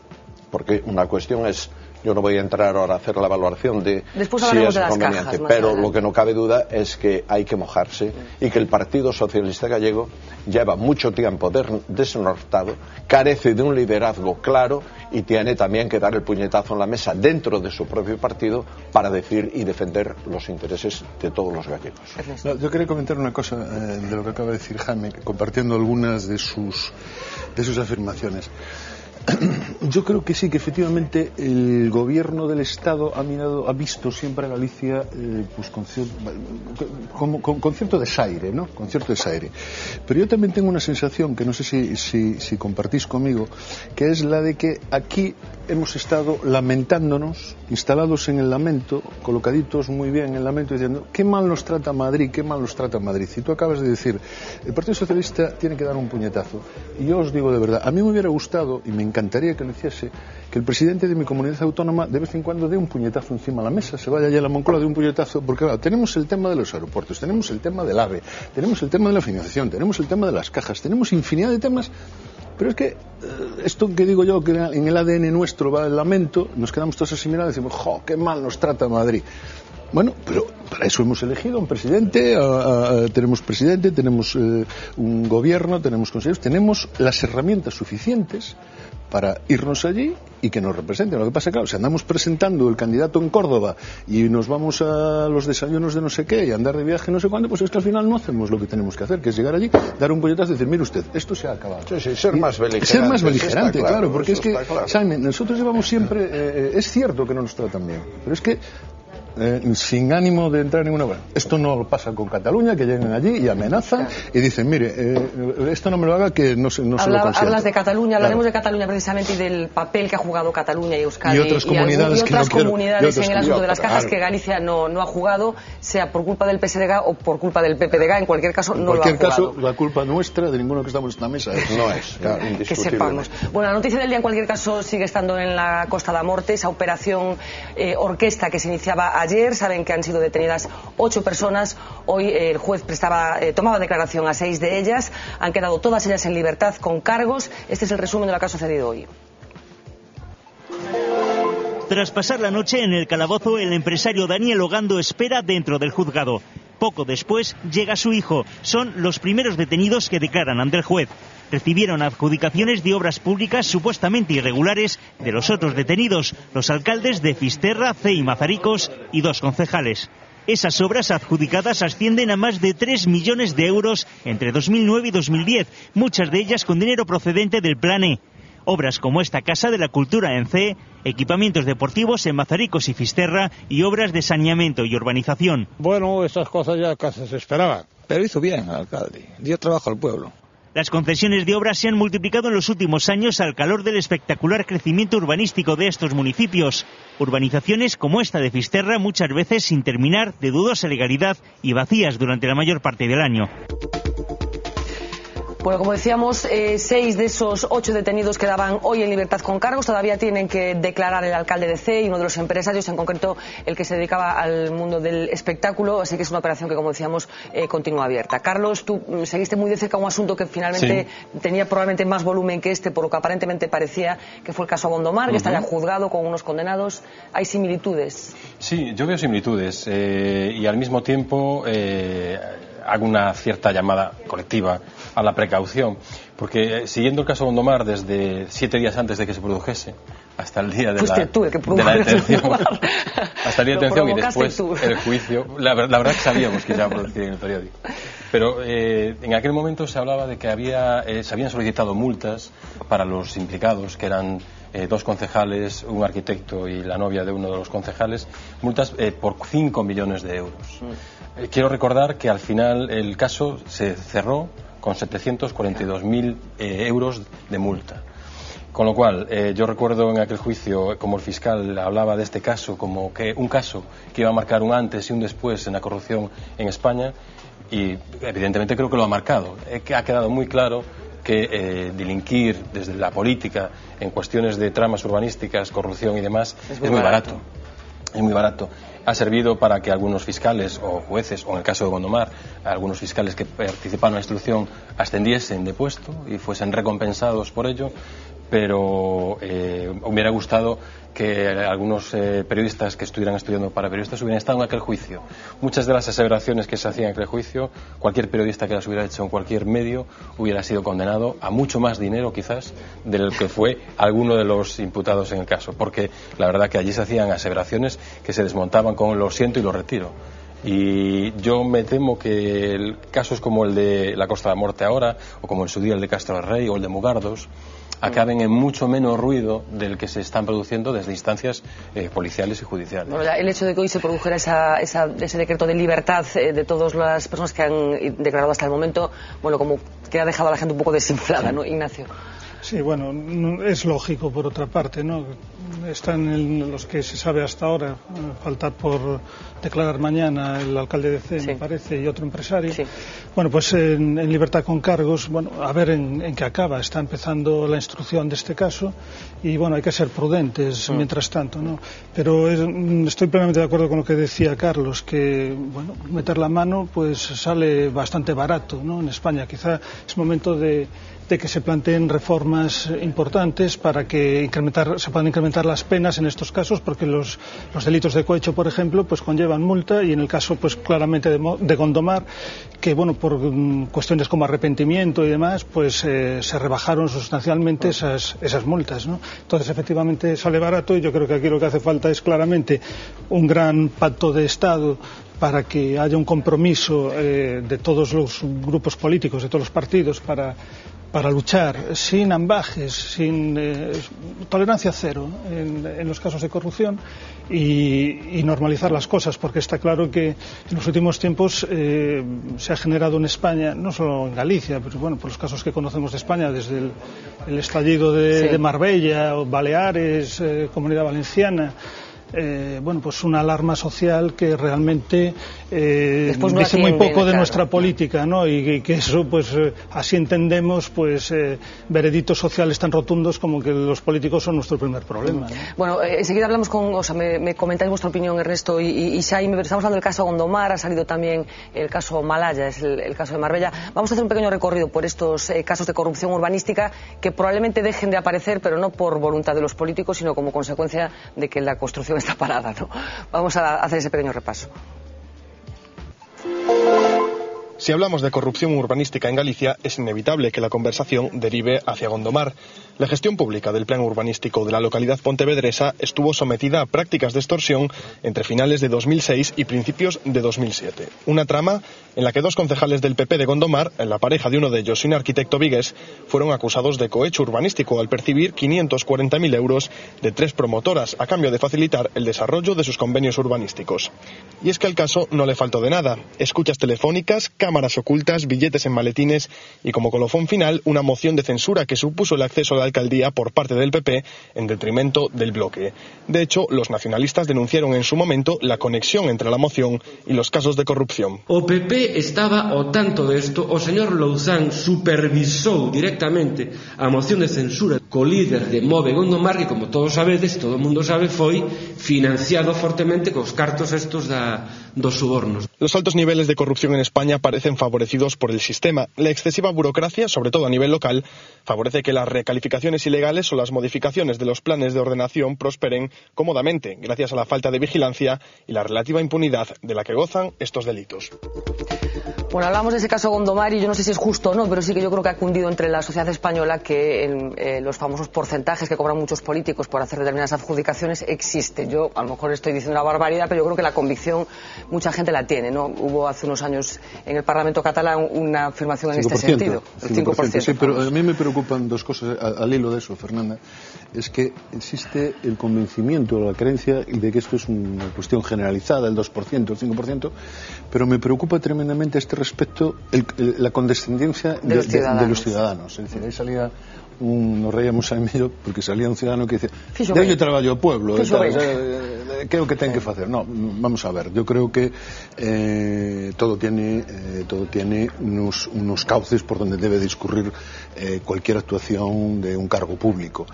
porque una cuestión es, yo no voy a entrar ahora a hacer la valoración de después si es de conveniente, cajas, pero adelante. lo que no cabe duda es que hay que mojarse y que el Partido Socialista Gallego lleva mucho tiempo desnortado, carece de un liderazgo claro y tiene también que dar el puñetazo en la mesa dentro de su propio partido para decir y defender los intereses de todos los gallegos. No, yo quería comentar una cosa de lo que acaba de decir Jaime, compartiendo algunas de sus afirmaciones. Yo creo que sí, que efectivamente el gobierno del Estado ha visto siempre a Galicia pues con cierto desaire, ¿no? Con cierto desaire. Pero yo también tengo una sensación que no sé si compartís conmigo, que es la de que aquí hemos estado lamentándonos, instalados en el lamento, colocaditos muy bien en el lamento, diciendo qué mal nos trata Madrid, qué mal nos trata Madrid. Y tú acabas de decir, el Partido Socialista tiene que dar un puñetazo. Y yo os digo de verdad, a mí me hubiera gustado, y me encantaría que lo hiciese, que el presidente de mi comunidad autónoma de vez en cuando dé un puñetazo encima de la mesa, se vaya allá a la Moncloa, de un puñetazo, porque claro, tenemos el tema de los aeropuertos, tenemos el tema del AVE, tenemos el tema de la financiación, tenemos el tema de las cajas, tenemos infinidad de temas. Pero es que esto que digo yo, que en el ADN nuestro va el lamento, nos quedamos todos así mirando y decimos, ¡jo, qué mal nos trata Madrid! Bueno, pero para eso hemos elegido un presidente, tenemos presidente, tenemos un gobierno, tenemos consejeros, tenemos las herramientas suficientes para irnos allí y que nos representen. Lo que pasa, claro, si andamos presentando el candidato en Córdoba y nos vamos a los desayunos de no sé qué y andar de viaje no sé cuándo, pues es que al final no hacemos lo que tenemos que hacer, que es llegar allí, dar un puñetazo y decir, mire usted, esto se ha acabado. Sí, ser más beligerante. Ser más beligerante, claro, porque es que, claro. Simon, nosotros llevamos siempre, es cierto que no nos tratan bien, pero es que sin ánimo de entrar en ninguna... Bueno, esto no pasa con Cataluña, que llegan allí y amenazan y dicen, mire, esto no me lo haga, que no se lo consiento. Hablas de Cataluña, hablaremos claro. de Cataluña precisamente y del papel que ha jugado Cataluña y Euskadi y otras comunidades, y otras comunidades en el asunto de las cajas, claro, que Galicia no ha jugado, sea por culpa del PSDG o por culpa del PPDG, en cualquier caso no lo ha jugado. En cualquier caso, la culpa nuestra, de ninguno que estamos en esta mesa, no es, claro, que sepamos. Bueno, la noticia del día en cualquier caso sigue estando en la Costa da Morte, esa operación orquesta que se iniciaba ayer. Saben que han sido detenidas 8 personas. Hoy el juez tomaba declaración a 6 de ellas. Han quedado todas ellas en libertad con cargos. Este es el resumen de lo que ha sucedido hoy. Tras pasar la noche en el calabozo, el empresario Daniel Ogando espera dentro del juzgado. Poco después llega su hijo. Son los primeros detenidos que declaran ante el juez. recibieron adjudicaciones de obras públicas supuestamente irregulares de los otros detenidos, los alcaldes de Fisterra, Cee y Mazaricos y 2 concejales. Esas obras adjudicadas ascienden a más de 3 millones de euros entre 2009 y 2010, muchas de ellas con dinero procedente del Plan E. Obras como esta Casa de la Cultura en Cee, equipamientos deportivos en Mazaricos y Fisterra y obras de saneamiento y urbanización. Bueno, esas cosas ya casi se esperaban. Pero hizo bien el alcalde, dio trabajo al pueblo. Las concesiones de obras se han multiplicado en los últimos años al calor del espectacular crecimiento urbanístico de estos municipios. Urbanizaciones como esta de Fisterra, muchas veces sin terminar, de dudosa legalidad y vacías durante la mayor parte del año. Bueno, como decíamos, 6 de esos 8 detenidos quedaban hoy en libertad con cargos. Todavía tienen que declarar el alcalde de Cee y uno de los empresarios, en concreto el que se dedicaba al mundo del espectáculo. Así que es una operación que, como decíamos, continúa abierta. Carlos, tú seguiste muy de cerca un asunto que finalmente tenía probablemente más volumen que este, por lo que aparentemente parecía, que fue el caso Gondomar, que está ya juzgado con unos condenados. ¿Hay similitudes? Sí, yo veo similitudes y al mismo tiempo hago una cierta llamada colectiva a la precaución, porque siguiendo el caso Gondomar desde 7 días antes de que se produjese hasta el día de la detención, hasta el día de detención y después el juicio, la verdad que sabíamos que se iba a producir en el periódico, pero en aquel momento se hablaba de que se habían solicitado multas para los implicados, que eran 2 concejales, un arquitecto y la novia de uno de los concejales, multas por 5 millones de euros. Quiero recordar que al final el caso se cerró con 742.000 euros de multa. Con lo cual, yo recuerdo en aquel juicio, como el fiscal hablaba de este caso como que un caso que iba a marcar un antes y un después en la corrupción en España, y evidentemente creo que lo ha marcado. Ha quedado muy claro que delinquir desde la política en cuestiones de tramas urbanísticas, corrupción y demás es muy barato. Es muy barato. Ha servido para que algunos fiscales o jueces, o en el caso de Gondomar, algunos fiscales que participaron en la instrucción ascendiesen de puesto y fuesen recompensados por ello, pero hubiera gustado que algunos periodistas que estuvieran estudiando para periodistas hubieran estado en aquel juicio. Muchas de las aseveraciones que se hacían en aquel juicio, cualquier periodista que las hubiera hecho en cualquier medio hubiera sido condenado a mucho más dinero quizás del que fue alguno de los imputados en el caso, porque la verdad que allí se hacían aseveraciones que se desmontaban con lo siento y lo retiro. Y yo me temo que casos como el de la Costa de la Morte ahora, o como en su día el de Castro del Rey o el de Mugardos, acaben en mucho menos ruido del que se están produciendo desde instancias policiales y judiciales. Bueno, el hecho de que hoy se produjera ese decreto de libertad de todas las personas que han declarado hasta el momento, bueno, como que ha dejado a la gente un poco desinflada, ¿no, Ignacio? Sí, bueno, es lógico por otra parte, ¿no? Están en los que se sabe hasta ahora, falta por declarar mañana el alcalde de Cee, me parece, y otro empresario. Sí. Bueno, pues en libertad con cargos, bueno, a ver en qué acaba. Está empezando la instrucción de este caso y, bueno, hay que ser prudentes mientras tanto, ¿no? Pero estoy plenamente de acuerdo con lo que decía Carlos, que, bueno, meter la mano pues sale bastante barato, ¿no? En España quizá es momento de que se planteen reformas importantes para que se puedan incrementar las penas en estos casos, porque los delitos de cohecho, por ejemplo, pues conllevan multa, y en el caso pues claramente de Gondomar, que bueno, por cuestiones como arrepentimiento y demás, pues se rebajaron sustancialmente esas multas, ¿no? Entonces efectivamente sale barato, y yo creo que aquí lo que hace falta es claramente un gran pacto de Estado para que haya un compromiso de todos los grupos políticos, de todos los partidos, para luchar sin ambajes, sin tolerancia cero en los casos de corrupción y normalizar las cosas, porque está claro que en los últimos tiempos se ha generado en España, no solo en Galicia, pero bueno, por los casos que conocemos de España, desde el estallido de Marbella, o Baleares, Comunidad Valenciana, bueno, pues una alarma social que realmente dice muy poco de nuestra política, ¿no? Y que eso, pues así entendemos, pues veredictos sociales tan rotundos como que los políticos son nuestro primer problema, ¿no? Bueno, enseguida hablamos me comentáis vuestra opinión, Ernesto y Xaime. Estamos hablando del caso Gondomar, ha salido también el caso Malaya, es el caso de Marbella. Vamos a hacer un pequeño recorrido por estos casos de corrupción urbanística que probablemente dejen de aparecer, pero no por voluntad de los políticos, sino como consecuencia de que la construcción está parada, ¿no? Vamos a hacer ese pequeño repaso. Si hablamos de corrupción urbanística en Galicia, es inevitable que la conversación derive hacia Gondomar. La gestión pública del plan urbanístico de la localidad pontevedresa estuvo sometida a prácticas de extorsión entre finales de 2006 y principios de 2007. Una trama en la que 2 concejales del PP de Gondomar, la pareja de uno de ellos y un arquitecto vigués, fueron acusados de cohecho urbanístico al percibir 540.000 euros de 3 promotoras a cambio de facilitar el desarrollo de sus convenios urbanísticos. Y es que al caso no le faltó de nada. Escuchas telefónicas, cámaras ocultas, billetes en maletines y como colofón final una moción de censura que supuso el acceso a la alcaldía por parte del PP en detrimento del bloque. De hecho, los nacionalistas denunciaron en su momento la conexión entre la moción y los casos de corrupción. O PP estaba ao tanto desto, o señor Louzán supervisou directamente a moción de censura co líder de Move Gondomar, que como todos sabedes, todo o mundo sabe, foi financiado fortemente cos cartos estos dos subornos. Los altos niveles de corrupción en España parecen favorecidos por el sistema. La excesiva burocracia, sobre todo a nivel local, favorece que las recalificaciones ilegales o las modificaciones de los planes de ordenación prosperen cómodamente, gracias a la falta de vigilancia y la relativa impunidad de la que gozan estos delitos. Bueno, hablamos de ese caso Gondomar y yo no sé si es justo o no, pero sí que yo creo que ha cundido entre la sociedad española que los famosos porcentajes que cobran muchos políticos por hacer determinadas adjudicaciones existe. Yo a lo mejor estoy diciendo una barbaridad, pero yo creo que la convicción mucha gente la tiene, ¿no? Hubo hace unos años en el Parlamento catalán una afirmación en este sentido. El 5%. Sí, pero a mí me preocupan 2 cosas al hilo de eso, Fernanda. Es que existe el convencimiento, la creencia de que esto es una cuestión generalizada, el 2%, el 5%, pero me preocupa tremendamente a este respecto la condescendencia de los ciudadanos. Es decir, ahí salía nos reíamos a medio porque salía un ciudadano que dice yo traballo ao pueblo que é o que ten que facer. No, vamos a ver, yo creo que todo tiene unos cauces por donde debe discurrir cualquier actuación de un cargo público,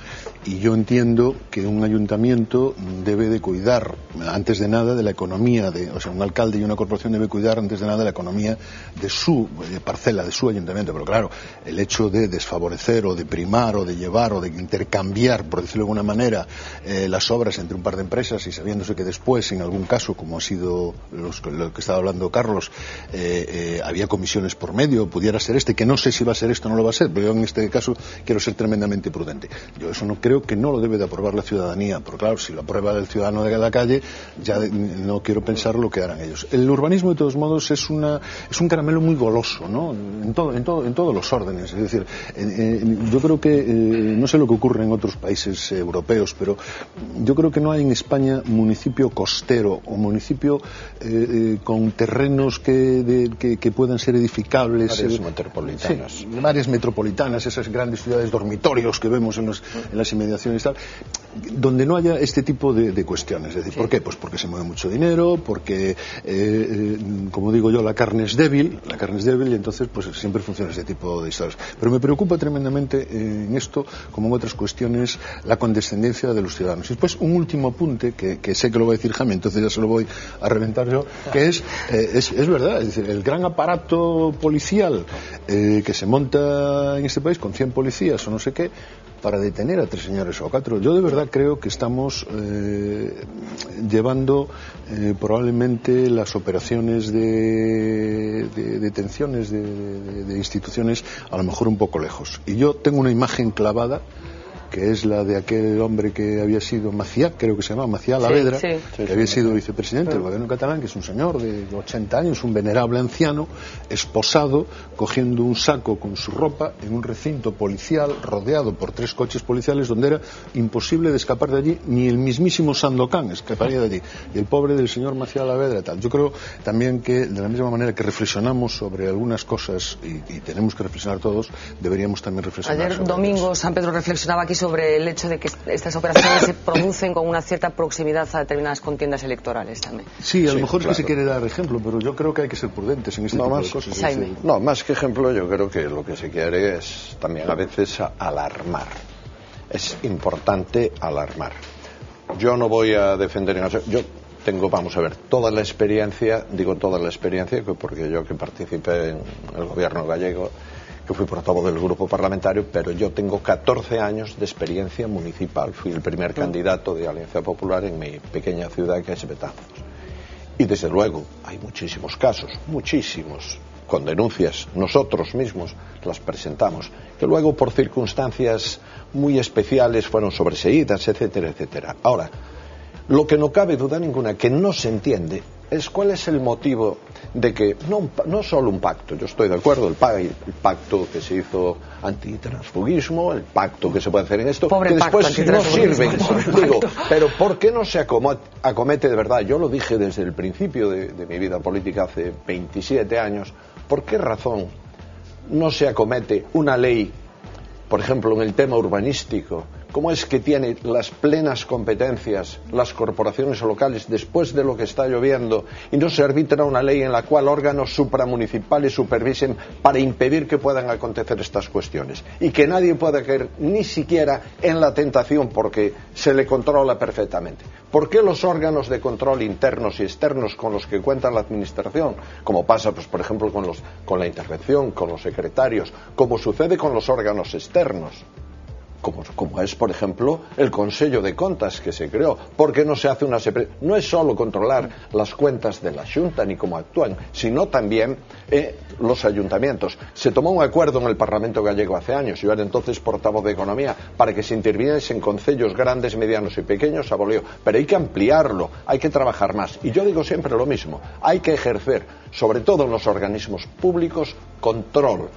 y yo entiendo que un ayuntamiento debe de cuidar antes de nada de la economía o sea, un alcalde y una corporación debe cuidar antes de nada de la economía de su parcela, de su ayuntamiento, pero claro, el hecho de desfavorecer o de primar o de llevar o de intercambiar, por decirlo de alguna manera, las obras entre un par de empresas y sabiéndose que después, en algún caso, como ha sido lo que estaba hablando Carlos, había comisiones por medio, pudiera ser que no sé si va a ser esto o no lo va a ser, pero yo en este caso quiero ser tremendamente prudente. Yo eso no creo que no lo debe de aprobar la ciudadanía, porque claro, si lo aprueba el ciudadano de la calle, ya no quiero pensar lo que harán ellos. El urbanismo, de todos modos, es un caramelo muy goloso, ¿no? En todos los órdenes. Es decir, yo creo que no sé lo que ocurre en otros países europeos, pero yo creo que no hay en España municipio costero o municipio con terrenos que puedan ser edificables. Áreas metropolitanas. Sí, áreas metropolitanas, esas grandes ciudades dormitorios que vemos en las inmediaciones y tal, donde no haya este tipo de cuestiones. Es decir, ¿por qué? Pues porque se mueve mucho dinero, porque, como digo yo, la carne es débil y entonces pues siempre funciona ese tipo de historias. Pero me preocupa tremendamente en esto, como en otras cuestiones, la condescendencia de los ciudadanos. Y después un último apunte, que sé que lo va a decir Jaime, entonces ya se lo voy a reventar yo, que es verdad, es decir, el gran aparato policial que se monta en este país con 100 policías o no sé qué, para detener a 3 señores o 4. Yo de verdad creo que estamos llevando probablemente las operaciones de detenciones de instituciones a lo mejor un poco lejos. Y yo tengo una imagen clavada, que es la de aquel hombre que había sido Maciá, creo que se llama Maciá Lavedra, que había sido vicepresidente del gobierno catalán, que es un señor de 80 años, un venerable anciano, esposado, cogiendo un saco con su ropa en un recinto policial rodeado por 3 coches policiales donde era imposible de escapar de allí, ni el mismísimo Sandokan escaparía de allí, y el pobre del señor Maciá Lavedra tal. Yo creo también que de la misma manera que reflexionamos sobre algunas cosas y tenemos que reflexionar todos, deberíamos también reflexionar. Ayer domingo San Pedro reflexionaba aquí sobre el hecho de que estas operaciones se producen con una cierta proximidad a determinadas contiendas electorales también. Sí, a lo mejor claro. Es que se quiere dar ejemplo, pero yo creo que hay que ser prudentes en este tipo de cosas. No, más que ejemplo, yo creo que lo que se quiere es también a veces alarmar. Es importante alarmar. Yo no voy a defender en eso. Yo tengo, vamos a ver, toda la experiencia, porque yo que participé en el gobierno gallego, que fui portavoz del grupo parlamentario, pero yo tengo 14 años de experiencia municipal. Fui el primer candidato de Alianza Popular en mi pequeña ciudad, que es Betanzos. Y desde luego hay muchísimos casos, muchísimos, con denuncias nosotros mismos las presentamos, que luego por circunstancias muy especiales fueron sobreseídas, etcétera, etcétera. Ahora, lo que no cabe duda ninguna que no se entiende es cuál es el motivo de que no solo un pacto, yo estoy de acuerdo, el pacto que se hizo antitransfugismo, el pacto que se puede hacer en esto, pobre que después no sirve, digo, pero ¿por qué no se acomete de verdad? Yo lo dije desde el principio de mi vida política hace 27 años, ¿por qué razón no se acomete una ley, por ejemplo, en el tema urbanístico? ¿Cómo es que tiene las plenas competencias las corporaciones locales después de lo que está lloviendo y no se arbitra una ley en la cual órganos supramunicipales supervisen para impedir que puedan acontecer estas cuestiones y que nadie pueda caer ni siquiera en la tentación porque se le controla perfectamente? ¿Por qué los órganos de control internos y externos con los que cuenta la administración, como pasa pues por ejemplo con la intervención, con los secretarios, como sucede con los órganos externos, como es, por ejemplo, el Consejo de Contas que se creó? ¿Por qué no se hace una separación? No es solo controlar las cuentas de la Xunta ni cómo actúan, sino también los ayuntamientos. Se tomó un acuerdo en el Parlamento gallego hace años, yo era entonces portavoz de Economía, para que se interviniese en concellos grandes, medianos y pequeños, aboleo. Pero hay que ampliarlo, hay que trabajar más. Y yo digo siempre lo mismo, hay que ejercer, sobre todo en los organismos públicos, control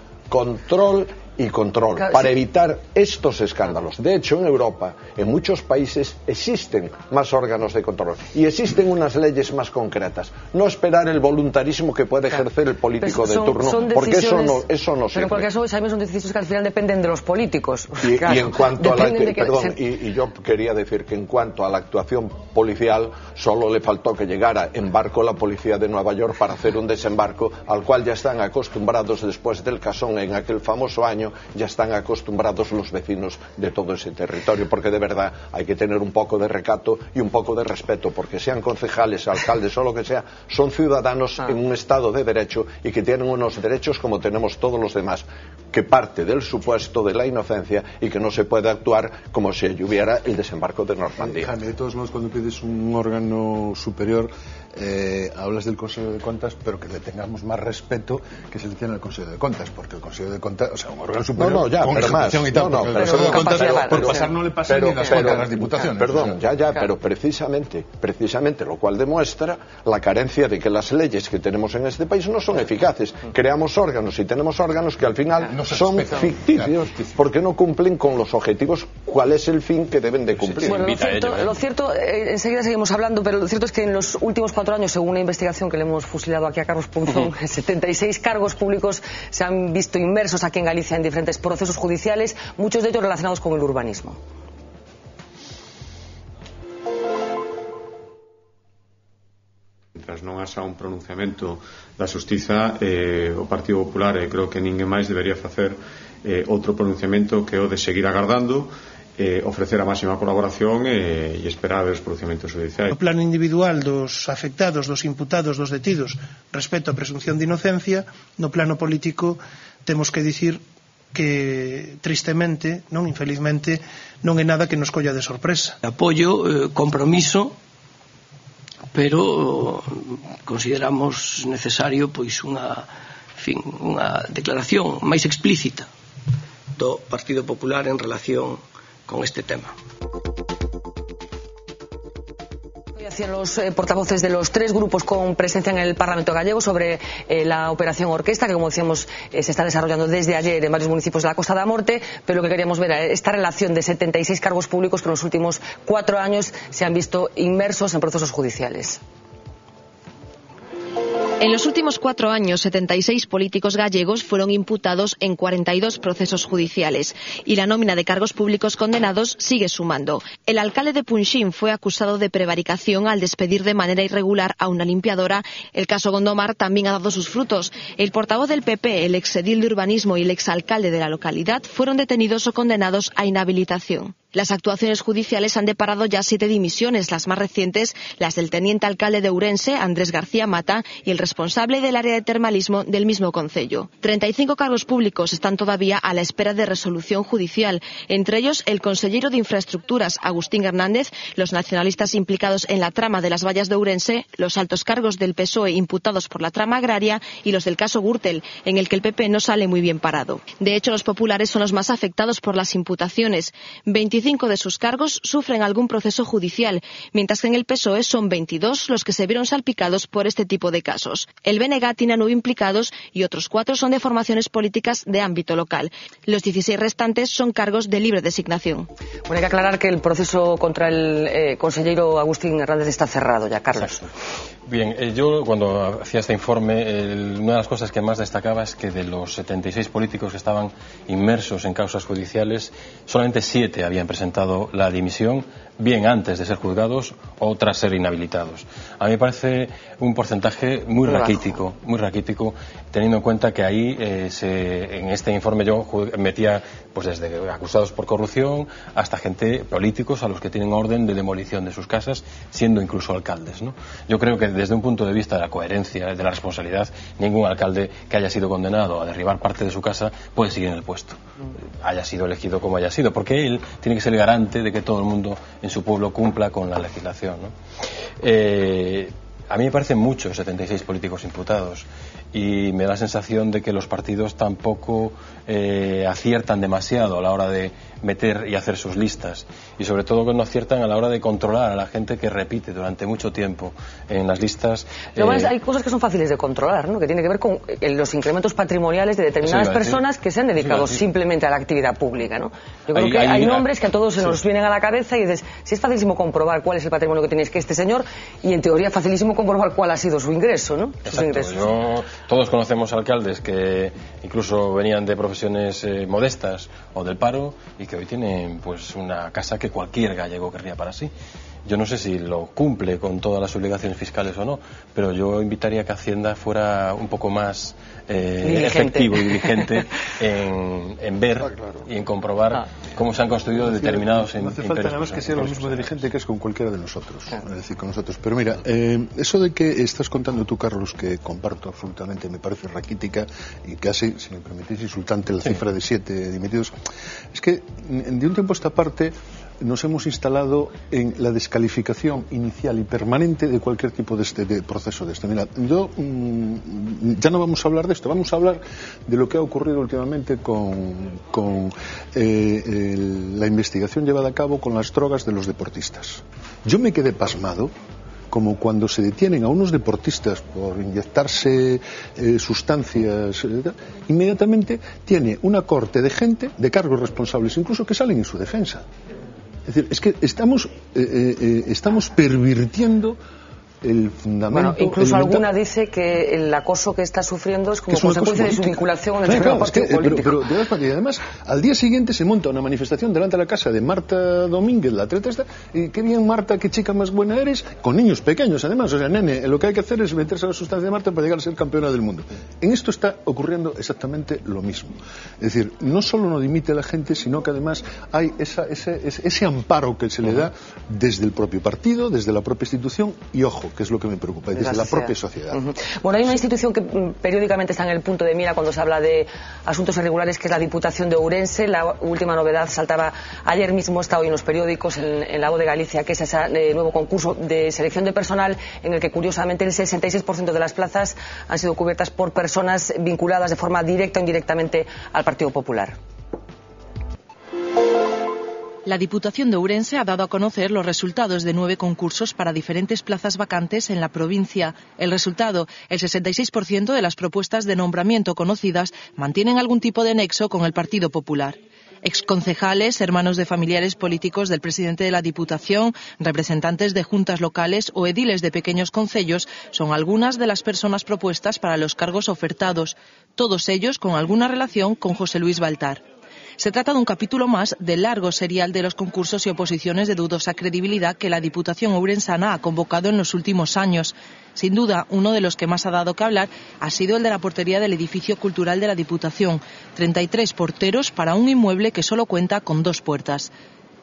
y control, para evitar estos escándalos. De hecho, en Europa, en muchos países existen más órganos de control y existen unas leyes más concretas. No esperar el voluntarismo que puede ejercer el político de turno, porque eso no sirve. Pero en cualquier caso, son decisiones que al final dependen de los políticos. Y en cuanto a y yo quería decir que en cuanto a la actuación policial, solo le faltó que llegara en barco la policía de Nueva York para hacer un desembarco al cual ya están acostumbrados después del Casón en aquel famoso año. Ya están acostumbrados los vecinos de todo ese territorio, porque de verdad hay que tener un poco de recato y un poco de respeto, porque sean concejales, alcaldes o lo que sea, son ciudadanos en un estado de derecho y que tienen unos derechos como tenemos todos los demás, que parte del supuesto de la inocencia y que no se puede actuar como si hubiera el desembarco de Normandía. Jaime, de todos modos, cuando pides un órgano superior, hablas del Consejo de Contas, pero que le tengamos más respeto que se le tiene al Consejo de Contas, porque el Consejo de Contas, o sea, un órgano superior con ejecución y tal, el Consejo de Contas por pasar no le pasa ni las cuentas a las diputaciones. Perdón, pero precisamente lo cual demuestra la carencia de que las leyes que tenemos en este país no son eficaces. Creamos órganos y tenemos órganos que al final son ficticios porque no cumplen con los objetivos, cuál es el fin que deben de cumplir. Bueno, lo cierto, enseguida seguimos hablando, pero lo cierto es que en los últimos 4 años, según una investigación que le hemos fusilado aquí a Carlos Punzón, 76 cargos públicos se han visto inmersos aquí en Galicia en diferentes procesos judiciales, muchos de ellos relacionados con el urbanismo. Mientras non haxa un pronunciamento da Xustiza, o Partido Popular creo que ninguén máis debería facer outro pronunciamento que o de seguir agardando, ofrecer a máxima colaboración e esperar os pronunciamentos judiciais. No plano individual dos afectados, dos imputados, dos detidos respecto á presunción de inocencia, no plano político temos que dicir que tristemente, non infelizmente, non é nada que nos colla de sorpresa. Apoio, compromiso, pero consideramos necesario pois unha declaración máis explícita do Partido Popular en relación con este tema. Hacia los portavoces de los 3 grupos con presencia en el Parlamento gallego sobre la operación Orquesta, que como decíamos se está desarrollando desde ayer en varios municipios de la Costa da Morte, pero lo que queríamos ver es esta relación de 76 cargos públicos que en los últimos 4 años se han visto inmersos en procesos judiciales. En los últimos 4 años, 76 políticos gallegos fueron imputados en 42 procesos judiciales y la nómina de cargos públicos condenados sigue sumando. El alcalde de Punxín fue acusado de prevaricación al despedir de manera irregular a una limpiadora. El caso Gondomar también ha dado sus frutos. El portavoz del PP, el exedil de urbanismo y el exalcalde de la localidad fueron detenidos o condenados a inhabilitación. Las actuaciones judiciales han deparado ya 7 dimisiones, las más recientes las del teniente alcalde de Ourense, Andrés García Mata, y el responsable del área de termalismo del mismo concello. 35 cargos públicos están todavía a la espera de resolución judicial, entre ellos el consellero de Infraestructuras, Agustín Hernández, los nacionalistas implicados en la trama de las vallas de Ourense, los altos cargos del PSOE imputados por la trama agraria y los del caso Gürtel, en el que el PP no sale muy bien parado. De hecho, los populares son los más afectados por las imputaciones. 25 de sus cargos sufren algún proceso judicial, mientras que en el PSOE son 22 los que se vieron salpicados por este tipo de casos. El BNG tiene 9 implicados y otros 4 son de formaciones políticas de ámbito local. Los 16 restantes son cargos de libre designación. Bueno, hay que aclarar que el proceso contra el consejero Agustín Hernández está cerrado ya, Carlos. Exacto. Bien, yo cuando hacía este informe, una de las cosas que más destacaba es que de los 76 políticos que estaban inmersos en causas judiciales, solamente 7 habían presentado la dimisión, bien antes de ser juzgados o tras ser inhabilitados. A mí me parece un porcentaje muy raquítico, teniendo en cuenta que ahí en este informe yo metía pues desde acusados por corrupción hasta políticos a los que tienen orden de demolición de sus casas, siendo incluso alcaldes, ¿no? Yo creo que desde un punto de vista de la coherencia, de la responsabilidad, ningún alcalde que haya sido condenado a derribar parte de su casa puede seguir en el puesto, haya sido elegido como haya sido, porque él tiene que ser el garante de que todo el mundo en su pueblo cumpla con la legislación, ¿no? A mí me parecen muchos 76 políticos imputados y me da la sensación de que los partidos tampoco aciertan demasiado a la hora de meter y hacer sus listas, y sobre todo que no aciertan a la hora de controlar a la gente que repite durante mucho tiempo en las listas. Hay cosas que son fáciles de controlar, ¿no? Que tiene que ver con los incrementos patrimoniales de determinadas personas que se han dedicado simplemente a la actividad pública, ¿no? Yo creo que hay nombres que a todos se nos vienen a la cabeza y dices, si es facilísimo comprobar cuál es el patrimonio que tenéis que este señor, y en teoría facilísimo comprobar cuál ha sido su ingreso, ¿no? Sus ingresos. Todos conocemos alcaldes que incluso venían de profesiones modestas o del paro y que hoy tienen pues una casa que cualquier gallego querría para sí. Yo no sé si lo cumple con todas las obligaciones fiscales o no, pero yo invitaría a que Hacienda fuera un poco más efectivo y diligente en ver y en comprobar cómo se han construido determinados imperios. No hace falta nada más que sea lo mismo diligente que es con cualquiera de nosotros, es decir, con nosotros. Pero mira, eso de que estás contando tú, Carlos, que comparto absolutamente, me parece raquítica y casi, si me permitís, insultante la cifra de 7 dimitidos, es que de un tiempo a esta parte nos hemos instalado en la descalificación inicial y permanente de cualquier tipo de proceso de este. Mira, ya no vamos a hablar de esto, vamos a hablar de lo que ha ocurrido últimamente con la investigación llevada a cabo con las drogas de los deportistas. Yo me quedé pasmado como cuando se detienen a unos deportistas por inyectarse sustancias, inmediatamente tiene una corte de gente, de cargos responsables incluso, que salen en su defensa. Es decir, es que estamos pervirtiendo el fundamento. Bueno, incluso alguna dice que el acoso que está sufriendo es como consecuencia de su vinculación en el partido político. Y además, al día siguiente se monta una manifestación delante de la casa de Marta Domínguez, la atleta esta, y qué bien, Marta, qué chica más buena eres, con niños pequeños además. O sea, nene, lo que hay que hacer es meterse a la sustancia de Marta para llegar a ser campeona del mundo. En esto está ocurriendo exactamente lo mismo. Es decir, no solo no dimite la gente, sino que además hay ese amparo que se le da desde el propio partido, desde la propia institución, y ojo, que es lo que me preocupa, desde la propia sociedad. Bueno, hay una institución que periódicamente está en el punto de mira cuando se habla de asuntos irregulares, que es la Diputación de Ourense. La última novedad saltaba ayer mismo, está hoy en los periódicos, en La Voz de Galicia, que es ese nuevo concurso de selección de personal en el que curiosamente el 66% de las plazas han sido cubiertas por personas vinculadas de forma directa o indirectamente al Partido Popular. La Diputación de Ourense ha dado a conocer los resultados de 9 concursos para diferentes plazas vacantes en la provincia. El resultado, el 66% de las propuestas de nombramiento conocidas mantienen algún tipo de nexo con el Partido Popular. Exconcejales, hermanos de familiares políticos del presidente de la Diputación, representantes de juntas locales o ediles de pequeños concellos son algunas de las personas propuestas para los cargos ofertados, todos ellos con alguna relación con José Luis Baltar. Se trata de un capítulo más del largo serial de los concursos y oposiciones de dudosa credibilidad que la Diputación ourensana ha convocado en los últimos años. Sin duda, uno de los que más ha dado que hablar ha sido el de la portería del edificio cultural de la Diputación. 33 porteros para un inmueble que solo cuenta con 2 puertas.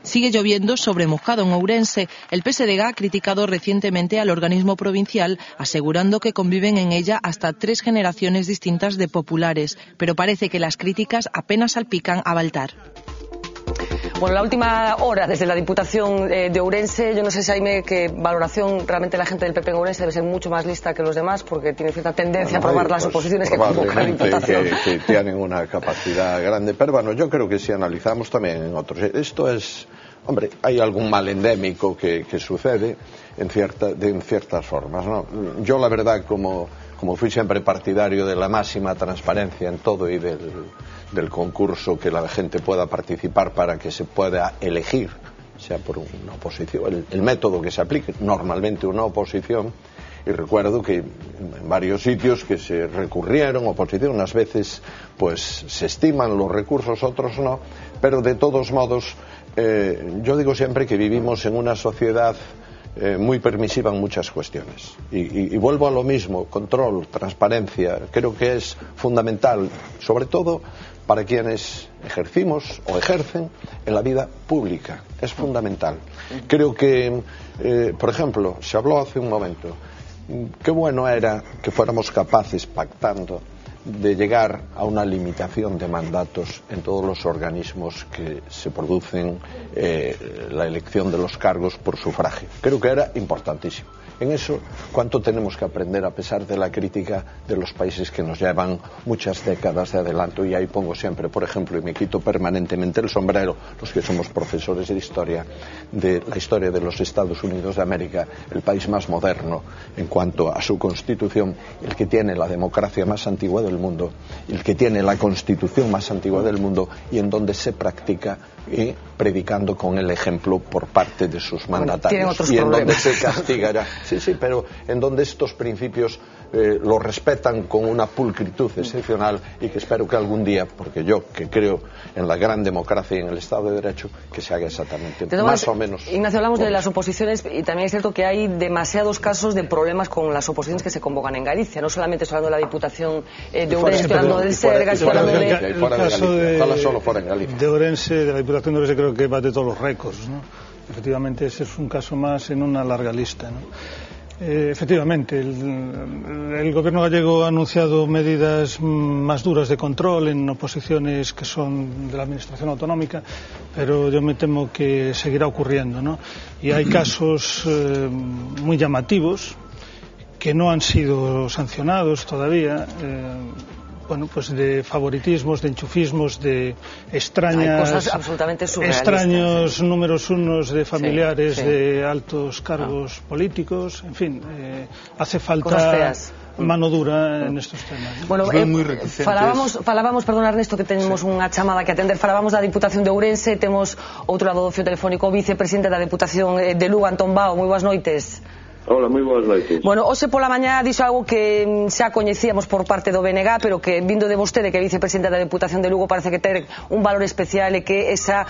Sigue lloviendo sobre mojado en Ourense. El PSDG ha criticado recientemente al organismo provincial, asegurando que conviven en ella hasta 3 generaciones distintas de populares. Pero parece que las críticas apenas salpican a Baltar. Bueno, la última hora desde la Diputación de Ourense, yo no sé si hay qué valoración, realmente la gente del PP en Ourense debe ser mucho más lista que los demás porque tiene cierta tendencia a aprobar las oposiciones que convoca la Diputación. Que tienen una capacidad grande, pero bueno, yo creo que si analizamos también en otros, esto es, hombre, hay algún mal endémico que sucede en ciertas formas, ¿no? Yo la verdad, como fui siempre partidario de la máxima transparencia en todo y del concurso, que la gente pueda participar para que se pueda elegir, sea por una oposición, el método que se aplique, normalmente una oposición, y recuerdo que en varios sitios que se recurrieron oposición, unas veces pues se estiman los recursos, otros no, pero de todos modos yo digo siempre que vivimos en una sociedad muy permisiva en muchas cuestiones y vuelvo a lo mismo, control, transparencia, creo que es fundamental, sobre todo para quienes ejercimos o ejercen en la vida pública, es fundamental. Creo que, por ejemplo, se habló hace un momento, qué bueno era que fuéramos capaces, pactando, de llegar a una limitación de mandatos en todos los organismos que se producen la elección de los cargos por sufragio. Creo que era importantísimo. En eso, ¿cuánto tenemos que aprender a pesar de la crítica de los países que nos llevan muchas décadas de adelanto? Y ahí pongo siempre, por ejemplo, y me quito permanentemente el sombrero, los que somos profesores de la historia de los Estados Unidos de América, el país más moderno en cuanto a su constitución, el que tiene la democracia más antigua del mundo, el que tiene la constitución más antigua del mundo y en donde se practica y predicando con el ejemplo por parte de sus mandatarios y en donde se castiga ya. Sí, pero en donde estos principios los respetan con una pulcritud excepcional y que espero que algún día, porque yo que creo en la gran democracia y en el Estado de Derecho, que se haga exactamente más o menos. Ignacio, hablamos de las oposiciones y también es cierto que hay demasiados casos de problemas con las oposiciones que se convocan en Galicia, no solamente estoy hablando de la Diputación de Ourense, estoy hablando del Serga, estoy hablando de Ourense, de la Diputación de Ourense, creo que va de todos los récords, ¿no? Efectivamente, ese es un caso más en una larga lista, ¿no? Efectivamente, el gobierno gallego ha anunciado medidas más duras de control en oposiciones que son de la administración autonómica, pero yo me temo que seguirá ocurriendo, ¿no? Y hay casos muy llamativos que no han sido sancionados todavía, bueno, pues de favoritismos, de enchufismos, de extraños números unos de familiares de altos cargos políticos, en fin, hace falta mano dura en estos temas. Bueno, falábamos, perdón Ernesto, que tenemos unha chamada que atender, falábamos da Diputación de Ourense, temos outro lado do fio telefónico, o vicepresidente da Diputación de Lugo, Antón Bao, moi boas noites. Hola, moi boas noites. Bueno, hoxe pola mañá dixo algo que xa coñecíamos por parte do BNG, pero que vindo de vostede, que é vicepresidente da Diputación de Lugo, parece que ten un valor especial e que esa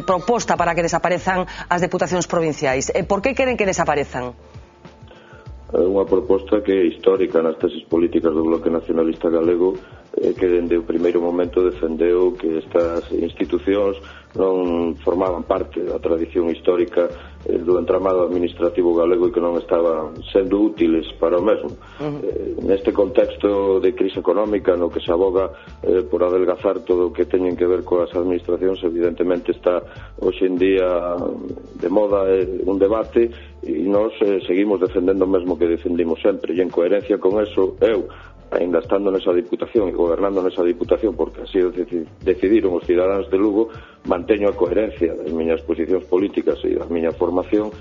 proposta para que desaparezan as deputacións provinciais. Por que queren que desaparezan? Unha proposta que é histórica nas teses políticas do Bloque Nacionalista Galego, que dende o primeiro momento defendeu que estas institucións non formaban parte da tradición histórica do entramado administrativo galego e que non estaban sendo útiles para o mesmo. Neste contexto de crise económica no que se aboga por adelgazar todo o que teñen que ver coas administracións, evidentemente está hoxe en día de moda un debate e nós seguimos defendendo o mesmo que defendimos sempre, e en coherencia con eso eu, ainda estando nesa diputación e gobernando nesa diputación, porque así decidiron os cidadáns de Lugo, manteño a coherencia das miñas posicións políticas e da miña formación,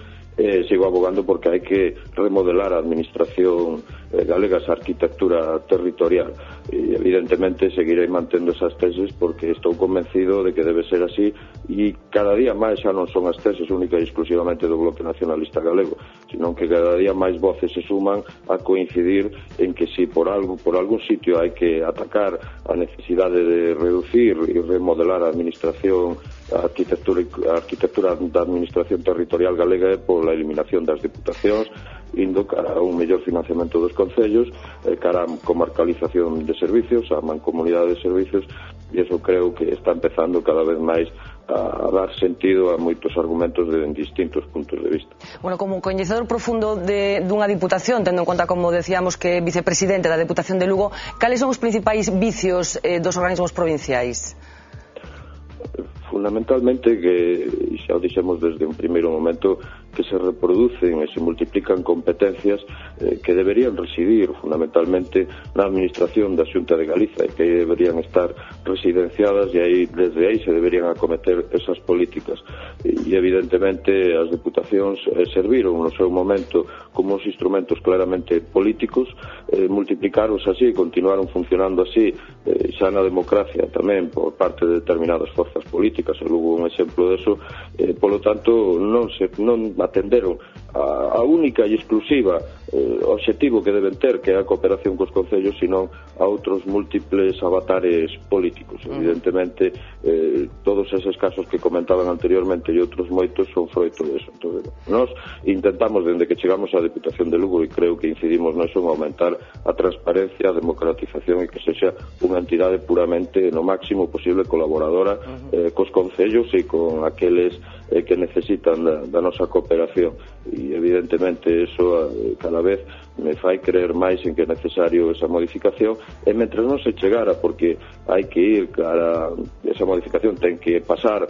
sigo abogando porque hai que remodelar a administración galega, esa arquitectura territorial, e evidentemente seguirei mantendo esas teses porque estou convencido de que debe ser así, e cada día máis xa non son as teses única e exclusivamente do Bloque Nacionalista Galego, sino que cada día máis voces se suman a coincidir en que si por algún sitio hai que atacar a necesidade de reducir e remodelar a administración, a arquitectura da administración territorial galega, é pola eliminación das diputacións, indo cara a un mellor financiamento dos concellos, cara a comarcalización de servicios, a mancomunidade de servicios, e iso creo que está empezando cada vez máis a dar sentido a moitos argumentos de distintos puntos de vista. Bueno, como coñecedor profundo dunha diputación, tendo en conta, como decíamos, que é vicepresidente da Deputación de Lugo, cales son os principais vicios dos organismos provinciais? Fundamentalmente que, e xa o dixemos desde un primeiro momento, que se reproducen e se multiplican competencias que deberían residir fundamentalmente na administración da Xunta de Galiza e que deberían estar residenciadas e desde aí se deberían acometer esas políticas e evidentemente as deputacións serviron no seu momento como uns instrumentos claramente políticos, multiplicaronse así e continuaron funcionando así xa na democracia tamén por parte de determinadas forzas políticas, e logo un exemplo deso, polo tanto non atenderon a única e exclusiva obxectivo que deben ter, que é a cooperación cos concellos, senón a outros múltiples avatares políticos. Evidentemente, todos eses casos que comentaban anteriormente e outros moitos son froito de eso. Entón, nós intentamos, dende que chegamos á Deputación de Lugo, e creo que incidimos neso, en aumentar a transparencia, a democratización e que sexa unha entidade puramente no máximo posible colaboradora cos concellos e con aqueles que necesitan da nosa cooperación, e evidentemente eso cada vez me fai creer máis en que é necesario esa modificación, e mentre non se chegara, porque hai que ir cara, esa modificación ten que pasar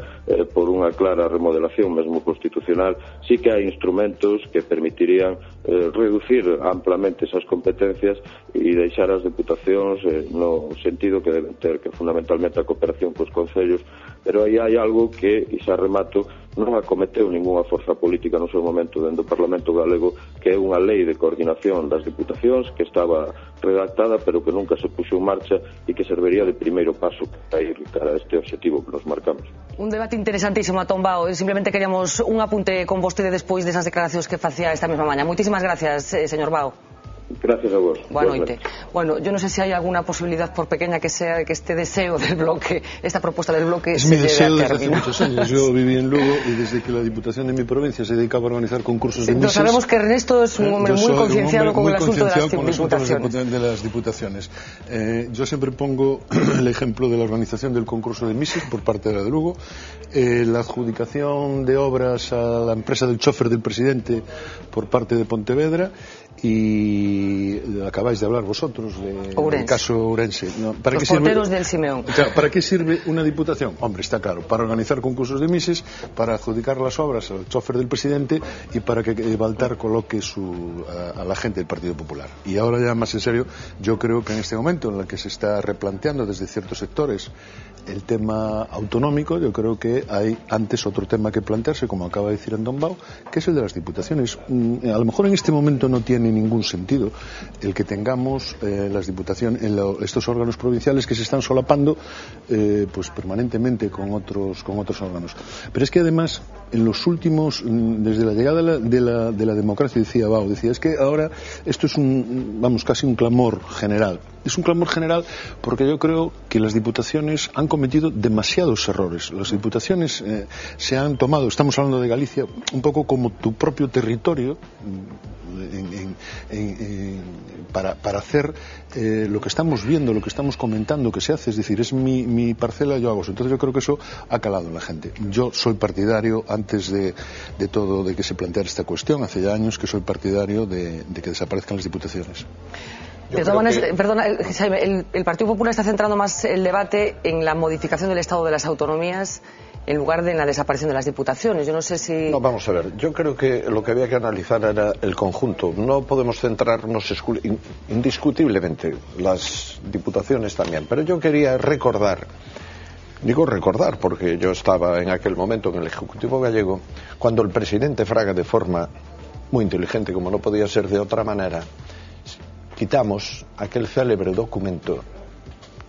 por unha clara remodelación mesmo constitucional, sí que hai instrumentos que permitirían reducir amplamente esas competencias e deixar as deputacións no sentido que deben ter, que fundamentalmente a cooperación cos concellos, pero aí hai algo que, e xa remato, non acometeu ningunha forza política no seu momento dentro do Parlamento galego, que é unha lei de coordinación das diputacións que estaba redactada pero que nunca se puxo en marcha e que serviría de primeiro paso para ir cara a este objetivo que nos marcamos. Un debate interesantísimo a tombao. Simplemente queríamos un apunte con vostede despois desas declaracións que facía esta mesma mañá. Moitísimas gracias, señor Bao. Gracias a vos. Boa noite. Bueno, yo no sé si hay alguna posibilidad, por pequeña que sea, que este deseo del bloque, esta propuesta del bloque, es mi deseo desde hace muchos años. Yo viví en Lugo y desde que la Diputación de mi provincia se dedicaba a organizar concursos de mises. Sabemos que Ernesto es un hombre muy concienciado con el asunto de las diputaciones. Yo siempre pongo el ejemplo de la organización del concurso de mises por parte de la de Lugo, la adjudicación de obras a la empresa del chofer del presidente por parte de Pontevedra, y acabáis de hablar vosotros del caso Ourense. No, ¿para los porteros del Simeón. Claro, ¿para qué sirve una diputación? Hombre, está claro, para organizar concursos de mises, para adjudicar las obras al chofer del presidente y para que Baltar coloque a la gente del Partido Popular. Y ahora ya más en serio, yo creo que en este momento en el que se está replanteando desde ciertos sectores el tema autonómico, yo creo que hay antes otro tema que plantearse, como acaba de decir Andombao, que es el de las diputaciones. A lo mejor en este momento no tiene ningún sentido el que tengamos las diputaciones, estos órganos provinciales que se están solapando pues permanentemente con otros órganos. Pero es que además en los últimos, desde la llegada de la democracia, decía Bao, es que ahora esto es casi un clamor general. Es un clamor general porque yo creo que las diputaciones han cometido demasiados errores. Las diputaciones se han tomado, estamos hablando de Galicia, un poco como tu propio territorio para hacer lo que estamos viendo, lo que estamos comentando que se hace, es decir, es mi parcela, yo hago eso. Entonces yo creo que eso ha calado en la gente. Yo soy partidario, antes de todo, de que se planteara esta cuestión, hace ya años que soy partidario de que desaparezcan las diputaciones. Perdona, Jaime, el Partido Popular está centrando más el debate en la modificación del Estado de las Autonomías en lugar de en la desaparición de las diputaciones. Yo no sé si... No, vamos a ver. Yo creo que lo que había que analizar era el conjunto. No podemos centrarnos indiscutiblemente, las diputaciones también. Pero yo quería recordar, digo recordar porque yo estaba en aquel momento en el Ejecutivo gallego, cuando el presidente Fraga, de forma muy inteligente, como no podía ser de otra manera, quitamos aquel célebre documento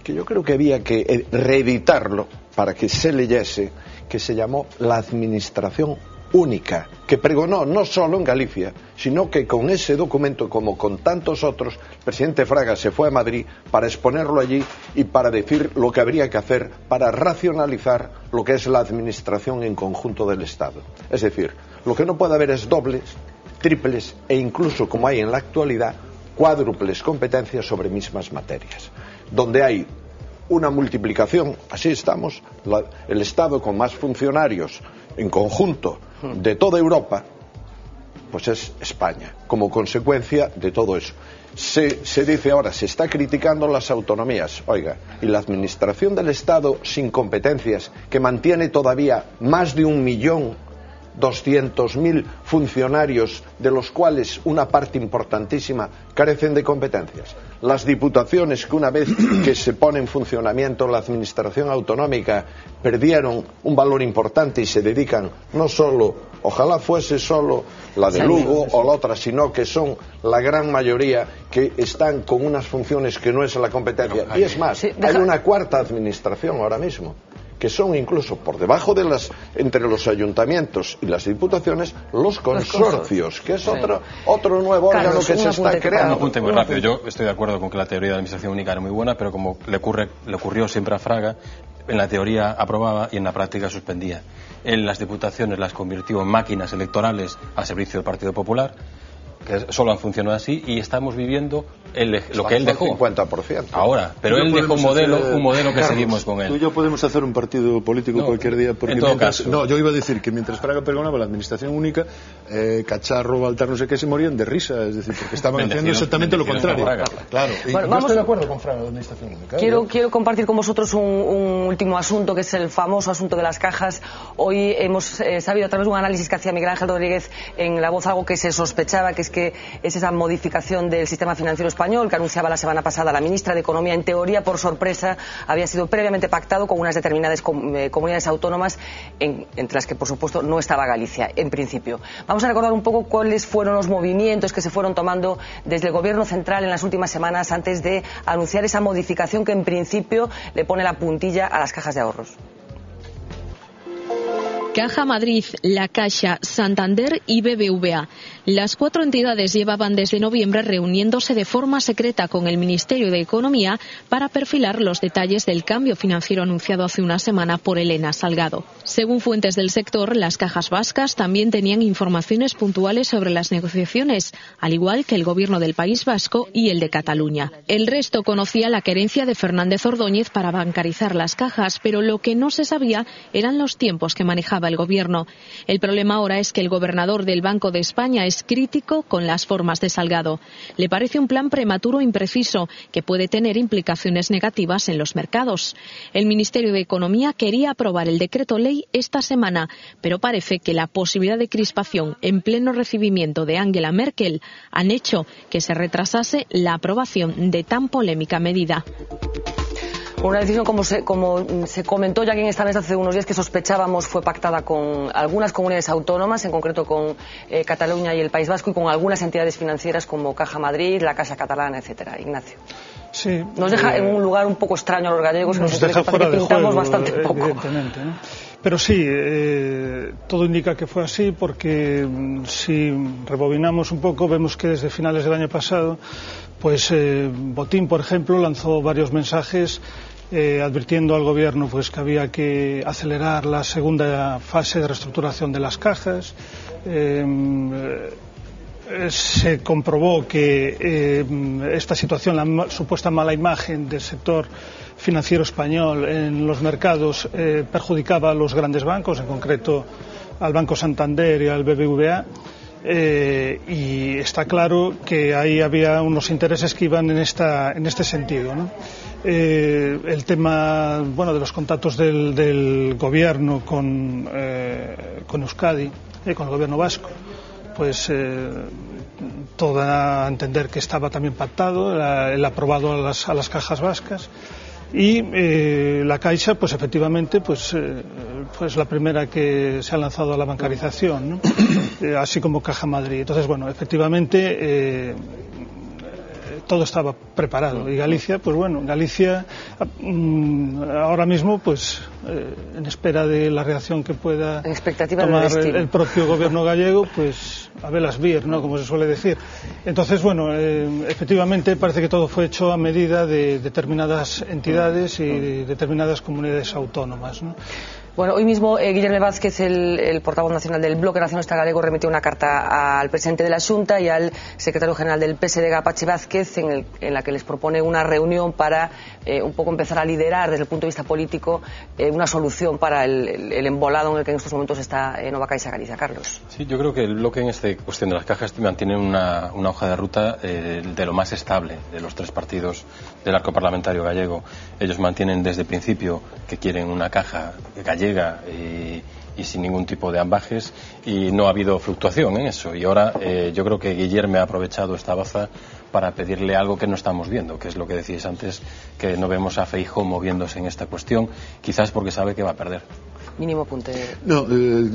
que yo creo que había que reeditarlo para que se leyese, que se llamó la Administración Única, que pregonó no solo en Galicia, sino que con ese documento, como con tantos otros, el presidente Fraga se fue a Madrid para exponerlo allí y para decir lo que habría que hacer para racionalizar lo que es la administración en conjunto del Estado. Es decir, lo que no puede haber es dobles, triples e incluso, como hay en la actualidad, cuádruples competencias sobre mismas materias. Donde hay una multiplicación, así estamos, el Estado con más funcionarios en conjunto de toda Europa, pues es España, como consecuencia de todo eso. Se dice ahora, se está criticando las autonomías, oiga, y la administración del Estado sin competencias, que mantiene todavía más de 1.200.000 funcionarios, de los cuales una parte importantísima carecen de competencias. Las diputaciones, que una vez que se pone en funcionamiento la administración autonómica, perdieron un valor importante y se dedican no solo, ojalá fuese solo la de Lugo o la otra, sino que son la gran mayoría que están con unas funciones que no es la competencia. Y es más, hay una cuarta administración ahora mismo, que son incluso por debajo de entre los ayuntamientos y las diputaciones, los consorcios, que es otro nuevo órgano que se está creando. Un apunte muy rápido. Yo estoy de acuerdo con que la teoría de la administración única era muy buena, pero como le ocurrió siempre a Fraga, en la teoría aprobaba y en la práctica suspendía. Él las diputaciones las convirtió en máquinas electorales al servicio del Partido Popular, que solo han funcionado así, y estamos viviendo lo que él dejó. 50%. Ahora, pero él dejó un modelo que Carlos, seguimos con él. Tú y yo podemos hacer un partido político cualquier día, porque en todo caso. No, yo iba a decir que mientras Fraga pregonaba la administración única, Cacharro, Baltar, no sé qué, se morían de risa, es decir, porque estaban haciendo exactamente lo contrario. Claro, y bueno, yo estoy de acuerdo con Fraga, la administración única. Quiero compartir con vosotros un último asunto, que es el famoso asunto de las cajas. Hoy hemos sabido, a través de un análisis que hacía Miguel Ángel Rodríguez en La Voz, algo que se sospechaba, que es esa modificación del sistema financiero español que anunciaba la semana pasada la ministra de Economía. En teoría, por sorpresa, había sido previamente pactado con unas determinadas comunidades autónomas, entre las que, por supuesto, no estaba Galicia, en principio. Vamos a recordar un poco cuáles fueron los movimientos que se fueron tomando desde el Gobierno central en las últimas semanas antes de anunciar esa modificación que, en principio, le pone la puntilla a las cajas de ahorros. Caja Madrid, La Caixa, Santander y BBVA. Las 4 entidades llevaban desde noviembre reuniéndose de forma secreta con el Ministerio de Economía para perfilar los detalles del cambio financiero anunciado hace una semana por Elena Salgado. Según fuentes del sector, las cajas vascas también tenían informaciones puntuales sobre las negociaciones, al igual que el Gobierno del País Vasco y el de Cataluña. El resto conocía la querencia de Fernández Ordóñez para bancarizar las cajas, pero lo que no se sabía eran los tiempos que manejaba el Gobierno. El problema ahora es que el gobernador del Banco de España es crítico con las formas de Salgado. Le parece un plan prematuro e impreciso que puede tener implicaciones negativas en los mercados. El Ministerio de Economía quería aprobar el decreto ley esta semana, pero parece que la posibilidad de crispación en pleno recibimiento de Angela Merkel han hecho que se retrasase la aprobación de tan polémica medida. Una decisión, como se comentó ya aquí en esta mesa hace unos días, que sospechábamos fue pactada con algunas comunidades autónomas, en concreto con Cataluña y el País Vasco, y con algunas entidades financieras como Caja Madrid, la Caixa Catalana, etcétera. Ignacio. Sí, nos deja en un lugar un poco extraño a los gallegos, nos deja fuera de juego, bastante poco. Evidentemente, ¿no? Pero sí, todo indica que fue así, porque si rebobinamos un poco, vemos que desde finales del año pasado, pues Botín, por ejemplo, lanzó varios mensajes advirtiendo al Gobierno pues que había que acelerar la segunda fase de reestructuración de las cajas. Se comprobó que esta situación, la supuesta mala imagen del sector financiero español en los mercados, perjudicaba a los grandes bancos, en concreto al Banco Santander y al BBVA. Y está claro que ahí había unos intereses que iban en este sentido, ¿no? El tema, de los contactos del gobierno con Euskadi, con el gobierno vasco, pues todo da a entender que estaba también pactado el aprobado a las cajas vascas. Y la Caixa, pues efectivamente, pues la primera que se ha lanzado a la bancarización, ¿no? Así como Caja Madrid. Entonces, efectivamente todo estaba preparado. Y Galicia, Galicia ahora mismo, en espera de la reacción que pueda tomar el propio gobierno gallego, pues a velas vir, ¿no?, como se suele decir. Entonces, efectivamente parece que todo fue hecho a medida de determinadas entidades y de determinadas comunidades autónomas, ¿no? Bueno, hoy mismo Guillermo Vázquez, el portavoz nacional del Bloque Nacionalista Galego, remitió una carta al presidente de la Xunta y al secretario general del PSDG, Pachi Vázquez, en la que les propone una reunión para un poco empezar a liderar desde el punto de vista político una solución para el embolado en el que en estos momentos está Nova Caixa Galicia. Carlos. Sí, yo creo que el Bloque en esta cuestión de las cajas mantiene una hoja de ruta de lo más estable de los tres partidos del arco parlamentario gallego. Ellos mantienen desde el principio que quieren una caja gallega y sin ningún tipo de ambajes, y no ha habido fluctuación en eso, y ahora yo creo que Guillermo ha aprovechado esta baza para pedirle algo que no estamos viendo, que es lo que decíais antes, que no vemos a Feijóo moviéndose en esta cuestión, quizás porque sabe que va a perder. Mínimo apunte. No,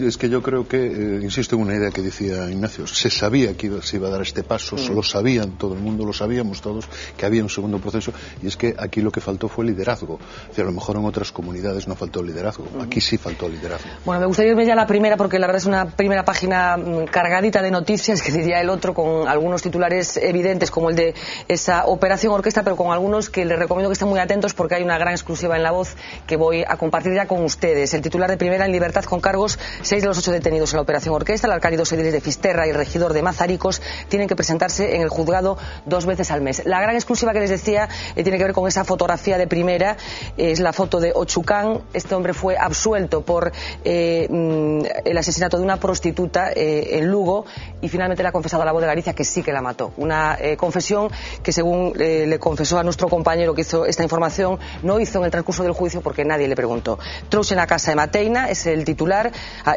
es que yo creo que, insisto en una idea que decía Ignacio, se sabía que se iba a dar este paso, lo sabían, todo el mundo lo sabíamos todos, que había un segundo proceso, y es que aquí lo que faltó fue liderazgo. O sea, a lo mejor en otras comunidades no faltó liderazgo, aquí sí faltó liderazgo. Bueno, me gustaría irme ya a la primera, porque la verdad es una primera página cargadita de noticias, que diría el otro, con algunos titulares evidentes, como el de esa operación orquesta, pero con algunos que les recomiendo que estén muy atentos, porque hay una gran exclusiva en La Voz que voy a compartir ya con ustedes. El titular de primera: en libertad con cargos 6 de los 8 detenidos en la operación orquesta. El alcalde y 2 ediles de Fisterra y el regidor de Mazaricos tienen que presentarse en el juzgado 2 veces al mes. La gran exclusiva que les decía tiene que ver con esa fotografía de primera. Es la foto de Ochucán. Este hombre fue absuelto por el asesinato de una prostituta en Lugo, y finalmente le ha confesado a La Voz de Galicia que sí que la mató. Una confesión que, según le confesó a nuestro compañero que hizo esta información, no hizo en el transcurso del juicio porque nadie le preguntó. Trouxe na casa de Mateina es el titular.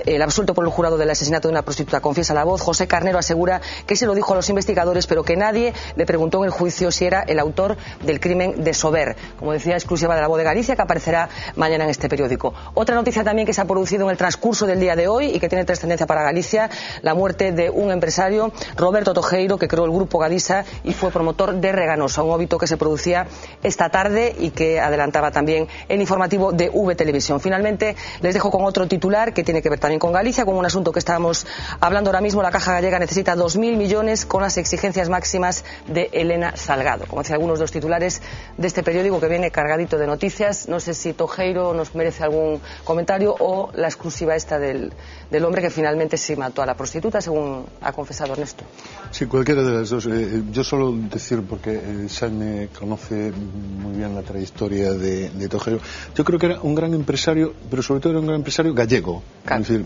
El absuelto por el jurado del asesinato de una prostituta confiesa a La Voz. José Carnero asegura que se lo dijo a los investigadores, pero que nadie le preguntó en el juicio si era el autor del crimen de Sober. Como decía, exclusiva de La Voz de Galicia, que aparecerá mañana en este periódico. Otra noticia también que se ha producido en el transcurso del día de hoy y que tiene trascendencia para Galicia: la muerte de un empresario, Roberto Tojeiro, que creó el grupo Gadisa y fue promotor de Reganosa, un óbito que se producía esta tarde y que adelantaba también el informativo de V Televisión. Finalmente, les dejo con otro titular que tiene que ver también con Galicia, con un asunto que estábamos hablando ahora mismo. La Caja Gallega necesita 2.000 millones con las exigencias máximas de Elena Salgado. Como decía, algunos de los titulares de este periódico que viene cargadito de noticias. No sé si Tojeiro nos merece algún comentario o la exclusiva esta del hombre que finalmente sí mató a la prostituta, según ha confesado Ernesto. Sí, cualquiera de las dos. Yo solo decir, porque Jaime conoce muy bien la trayectoria de Tojeiro, yo creo que era un gran empresario, pero sobre todo era un gran empresario gallego. Claro. Es decir,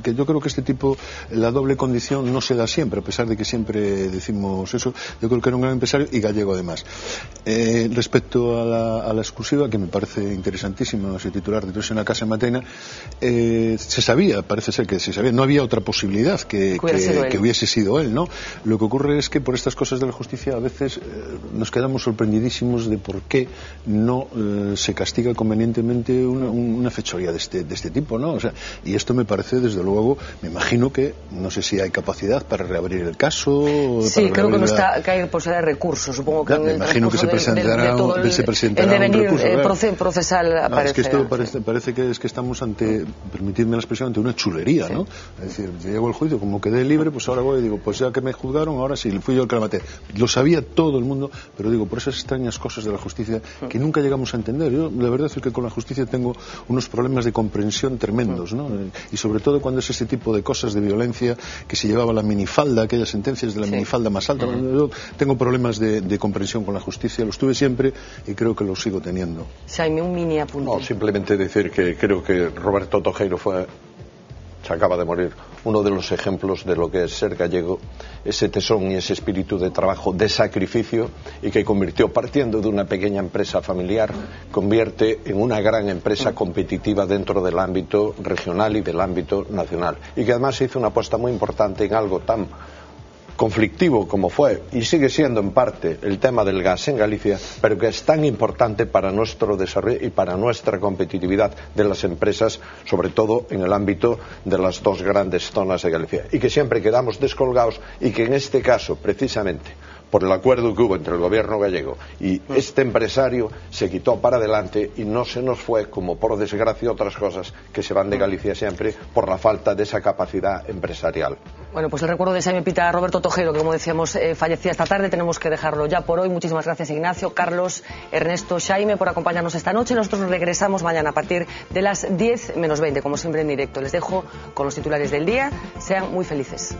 que yo creo que este tipo, la doble condición no se da siempre, a pesar de que siempre decimos eso. Yo creo que era un gran empresario y gallego además. Respecto a la exclusiva, que me parece interesantísima, ese titular de Trouxe na casa de Mateina, se sabía, parece ser que se sabía, no había otra posibilidad que hubiese sido él, ¿no? Lo que ocurre es que por estas cosas de la justicia a veces nos quedamos sorprendidísimos de por qué no se castiga convenientemente una fechoría de este tipo, ¿no? O sea, y esto me parece, desde luego, me imagino que no sé si hay capacidad para reabrir el caso. Sí, creo que no está, que hay posibilidad de recurso, supongo que me imagino que se presentará el devenir procesal aparecerá. Es que esto parece que estamos ante, permitidme la expresión, ante una chulería, ¿no? Es decir, llego al juicio, como quedé libre, pues ahora voy y digo, pues ya que me juzgaron, ahora sí, fui yo el que la maté. Lo sabía todo el mundo, pero digo, por esas extrañas cosas de la justicia que nunca llegamos a entender. Yo, la verdad es que con la justicia tengo unos problemas de comprensión tremendos, ¿no? Y sobre todo cuando es ese tipo de cosas de violencia, que se llevaba la minifalda, aquellas sentencias de la minifalda más alta. Yo tengo problemas de comprensión con la justicia, los tuve siempre y creo que los sigo teniendo. Jaime, un mini apunte. No, simplemente decir que creo que Roberto Tojeiro se acaba de morir, uno de los ejemplos de lo que es ser gallego, ese tesón y ese espíritu de trabajo, de sacrificio, y que convirtió, partiendo de una pequeña empresa familiar, convierte en una gran empresa competitiva dentro del ámbito regional y del ámbito nacional, y que además hizo una apuesta muy importante en algo tan conflictivo como fue y sigue siendo en parte el tema del gas en Galicia, pero que es tan importante para nuestro desarrollo y para nuestra competitividad de las empresas, sobre todo en el ámbito de las dos grandes zonas de Galicia, y que siempre quedamos descolgados, y que en este caso, precisamente por el acuerdo que hubo entre el gobierno gallego y este empresario, se quitó para adelante y no se nos fue, como por desgracia otras cosas que se van de Galicia siempre, por la falta de esa capacidad empresarial. Bueno, pues el recuerdo de Xaime Pita a Roberto Tojero, que como decíamos fallecía esta tarde. Tenemos que dejarlo ya por hoy. Muchísimas gracias, Ignacio, Carlos, Ernesto, Xaime, por acompañarnos esta noche. Nosotros regresamos mañana a partir de las 10 menos 20, como siempre en directo. Les dejo con los titulares del día. Sean muy felices.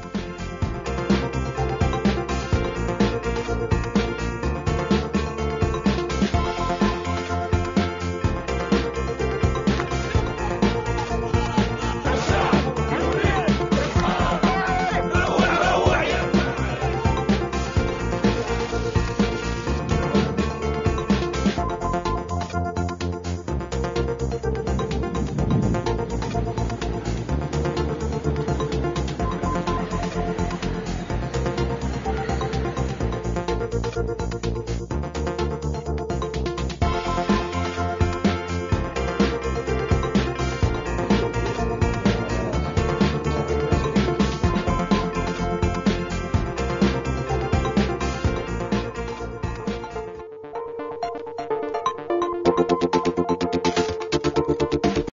Poco